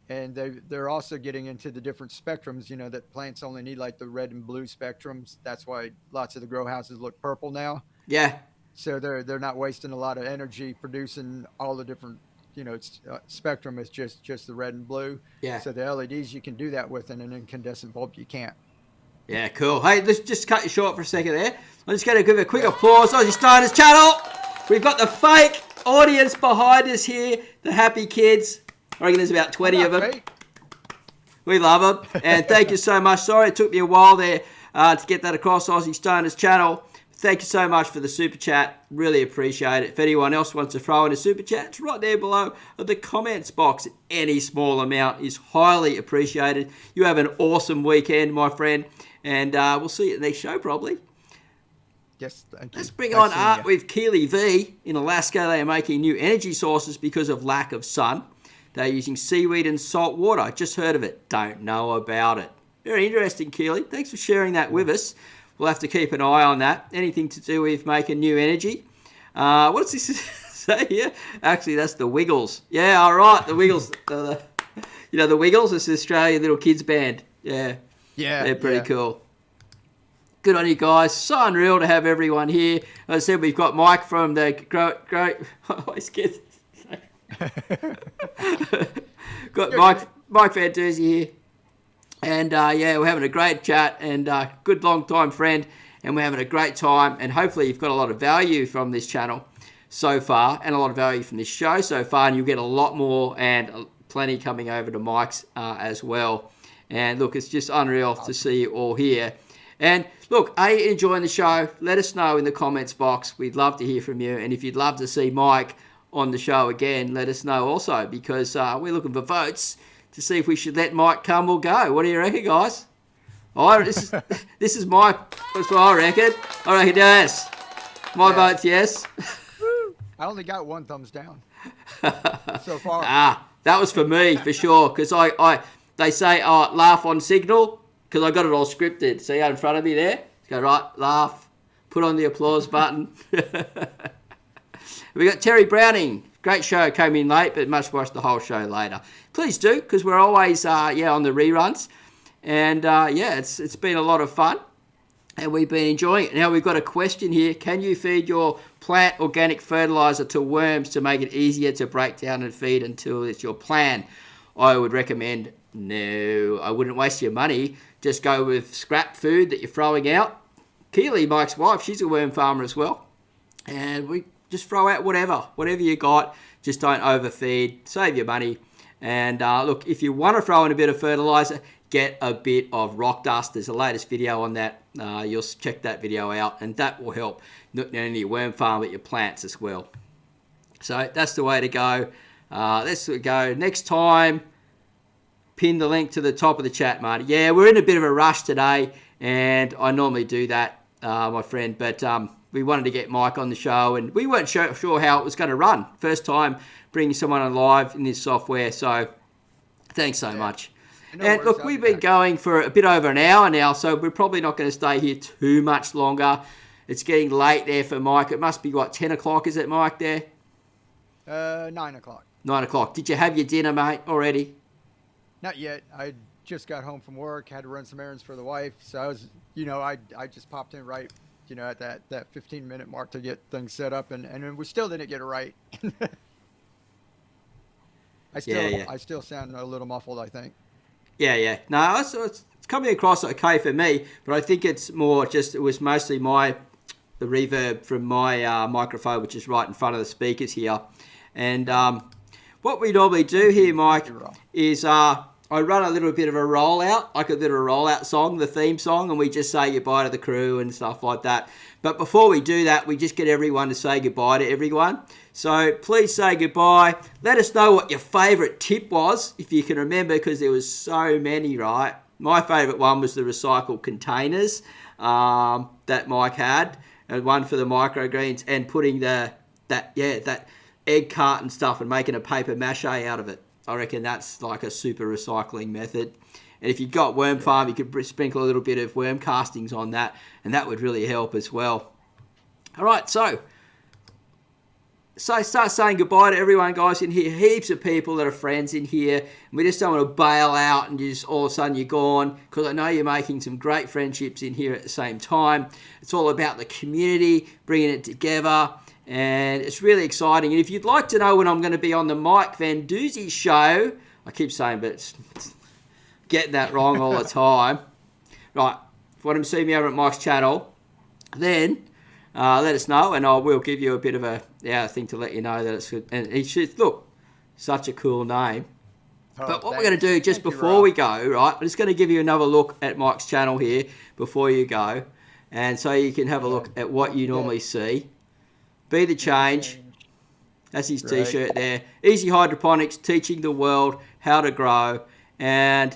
And they're also getting into the different spectrums, that plants only need like the red and blue spectrums. That's why lots of the grow houses look purple now. Yeah. So they're not wasting a lot of energy producing all the different, spectrum. Is just the red and blue. Yeah. So the LEDs you can do that with, and an incandescent bulb you can't. Yeah, cool. Hey, let's just cut you short for a second there. I'm just going to give a quick applause. Aussie Starters channel. We've got the fake audience behind us here, the happy kids. I reckon there's about 20 of them. Fake. We love them. And thank you so much. Sorry it took me a while there to get that across, Aussie Stoners channel. Thank you so much for the super chat. Really appreciate it. If anyone else wants to throw in a super chat, it's right there below the comments box. Any small amount is highly appreciated. You have an awesome weekend, my friend. And we'll see you at the next show probably. Yes, thank you. Let's bring on Art with Keely V. In Alaska, they are making new energy sources because of lack of sun. They're using seaweed and salt water. Just heard of it. Don't know about it. Very interesting, Keely. Thanks for sharing that with us. We'll have to keep an eye on that. Anything to do with making new energy. What's this say here? Actually, that's the Wiggles. Yeah, all right, the Wiggles. The Wiggles. It's the Australian little kids band. Yeah. Yeah. They're pretty cool. Good on you guys. So unreal to have everyone here. As I said, we've got Mike from the Grow. I always get got Mike Fantuzzi here. And we're having a great chat, and good long time friend, and we're having a great time, and hopefully you've got a lot of value from this channel so far, and a lot of value from this show so far, and you'll get a lot more, and plenty coming over to Mike's as well. And look, it's just unreal to see you all here. And look, enjoying the show, let us know in the comments box. We'd love to hear from you, and if you'd love to see Mike on the show again, let us know also, because we're looking for votes to see if we should let Mike come or go. What do you reckon, guys? This is that's what I reckon. I reckon yes. My vote's yes. I only got one thumbs down so far. That was for me for sure, because they say laugh on signal, because I got it all scripted. See in front of me there? Go right, laugh, put on the applause button. We got Terry Browning. great show, came in late, but must watch the whole show later. Please do, because we're always on the reruns. And it's been a lot of fun. And we've been enjoying it. Now we've got a question here. Can you feed your plant organic fertilizer to worms to make it easier to break down and feed until it's your plan? I would recommend no. I wouldn't waste your money. Just go with scrap food that you're throwing out. Keely, Mike's wife, she's a worm farmer as well. And we just throw out whatever you got. Just don't overfeed. Save your money. And look, if you want to throw in a bit of fertilizer, get a bit of rock dust. There's the latest video on that. You'll check that video out, and that will help not only your worm farm but your plants as well. So that's the way to go. Let's go. Next time, pin the link to the top of the chat, Marty. Yeah, we're in a bit of a rush today, and I normally do that, my friend, but we wanted to get Mike on the show, and we weren't sure how it was going to run. First time bringing someone on live in this software, so thanks so much. No And worries, look, I'll we've be been back. going for a bit over an hour now, so we're probably not going to stay here too much longer. It's getting late there for Mike. It must be, 10 o'clock, is it, Mike, there? 9 o'clock. 9 o'clock. Did you have your dinner, mate, already? Not yet. I just got home from work, had to run some errands for the wife. So I was, I just popped in right, at that 15-minute mark to get things set up, and we still didn't get it right. I still sound a little muffled, I think. Yeah. No, it's coming across okay for me, but I think it's more just, it was mostly the reverb from my microphone, which is right in front of the speakers here. And what we normally do here, Mike, is I run a little bit of a rollout, like a little rollout song, the theme song, and we just say goodbye to the crew and stuff like that. But before we do that, we just get everyone to say goodbye to everyone. So please say goodbye. Let us know what your favourite tip was, if you can remember, because there was so many, right? My favourite one was the recycled containers that Mike had, and one for the microgreens, and putting that egg carton stuff and making a paper mache out of it. I reckon that's like a super recycling method. And if you've got worm farm, you could sprinkle a little bit of worm castings on that, and that would really help as well. All right, so start saying goodbye to everyone, guys, in here. Heaps of people that are friends in here. And we just don't want to bail out and just all of a sudden you're gone, because I know you're making some great friendships in here at the same time. It's all about the community, bringing it together. And it's really exciting. And if you'd like to know when I'm going to be on the Mike Van Doozy show, I keep saying, but it's getting that wrong all the time. Right, if you want to see me over at Mike's channel, then let us know, and I will give you a bit of a thing to let you know that it's good. And he should, look, such a cool name. But what we're going to do just before we go, right, I'm just going to give you another look at Mike's channel here before you go, and so you can have a look at what you normally see. Be the change. That's his t-shirt there. Easy Hydroponics, teaching the world how to grow, and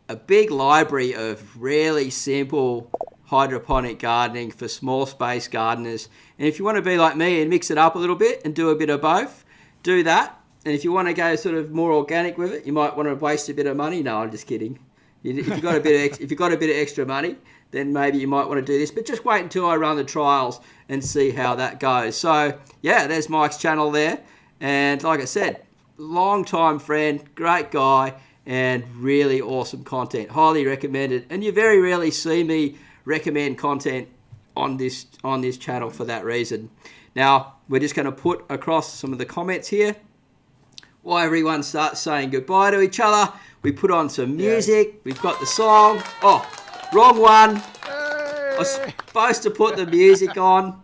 a big library of really simple hydroponic gardening for small space gardeners. And if you want to be like me and mix it up a little bit and do a bit of both, do that. And if you want to go sort of more organic with it, you might want to waste a bit of money. No, I'm just kidding. If you've got a bit of extra money, then maybe you might want to do this. But just wait until I run the trials and see how that goes. So, yeah, there's Mike's channel there. And like I said, long-time friend, great guy, and really awesome content. Highly recommended. And you very rarely see me recommend content on this channel for that reason. Now, we're just going to put across some of the comments here. While everyone starts saying goodbye to each other, we put on some music. We've got the song. Oh, wrong one. I was supposed to put the music on.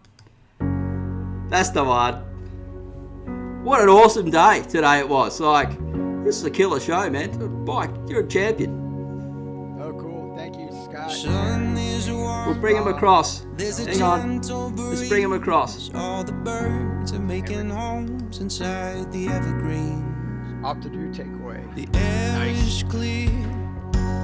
That's the one. What an awesome day today it was. Like, this is a killer show, man. Mike, you're a champion. Oh, cool. Thank you, Scott. We'll bring him across. Hang on. Let's bring him across. All the birds are making homes inside the evergreen. Off to do takeaway. The air is clear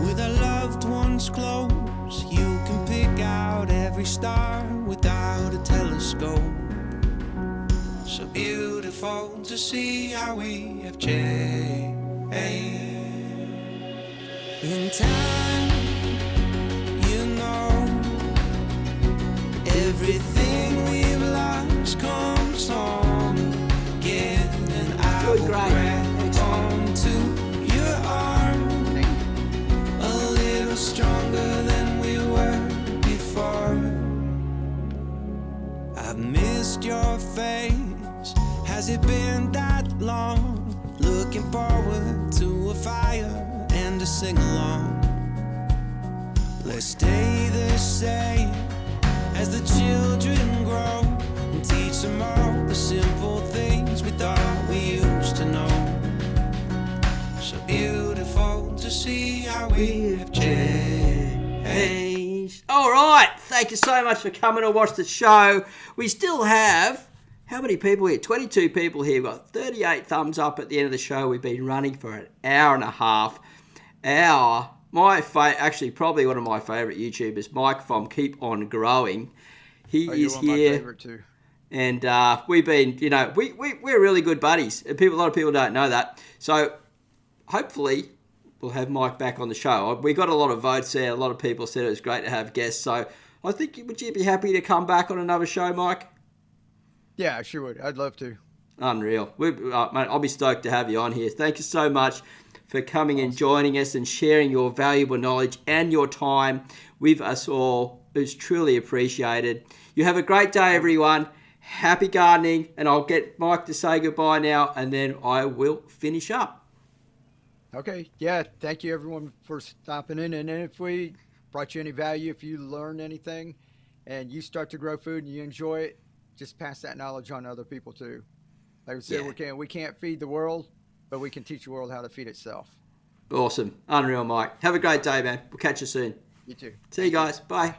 with our loved ones close. You can pick out every star without a telescope. So beautiful to see how we have changed. In time, you know, everything we've lost comes on Has it been that long? Looking forward to a fire and a sing-along. Let's stay the same as the children grow, and teach them all the simple things we thought we used to know. So beautiful to see how we have changed. All right, thank you so much for coming to watch the show. We still have, how many people here? 22 people here. We've got 38 thumbs up at the end of the show. We've been running for an hour and a half. Actually, probably one of my favourite YouTubers, Mike from Keep On Growing. He is you're here. my favorite too. And we've been, we're really good buddies. A lot of people don't know that. So hopefully we'll have Mike back on the show. We got a lot of votes there. A lot of people said it was great to have guests. So I think, would you be happy to come back on another show, Mike? Yeah, I sure would. I'd love to. Unreal. Mate, I'll be stoked to have you on here. Thank you so much for coming and joining us and sharing your valuable knowledge and your time with us all. It's truly appreciated. You have a great day, everyone. Happy gardening. And I'll get Mike to say goodbye now, and then I will finish up. Okay. Yeah. Thank you, everyone, for stopping in. And if we brought you any value, if you learned anything and you start to grow food and you enjoy it, just pass that knowledge on to other people too. Like I said, we can't feed the world, but we can teach the world how to feed itself. Awesome. Unreal, Mike. Have a great day, man. We'll catch you soon. You too. See you guys. Bye.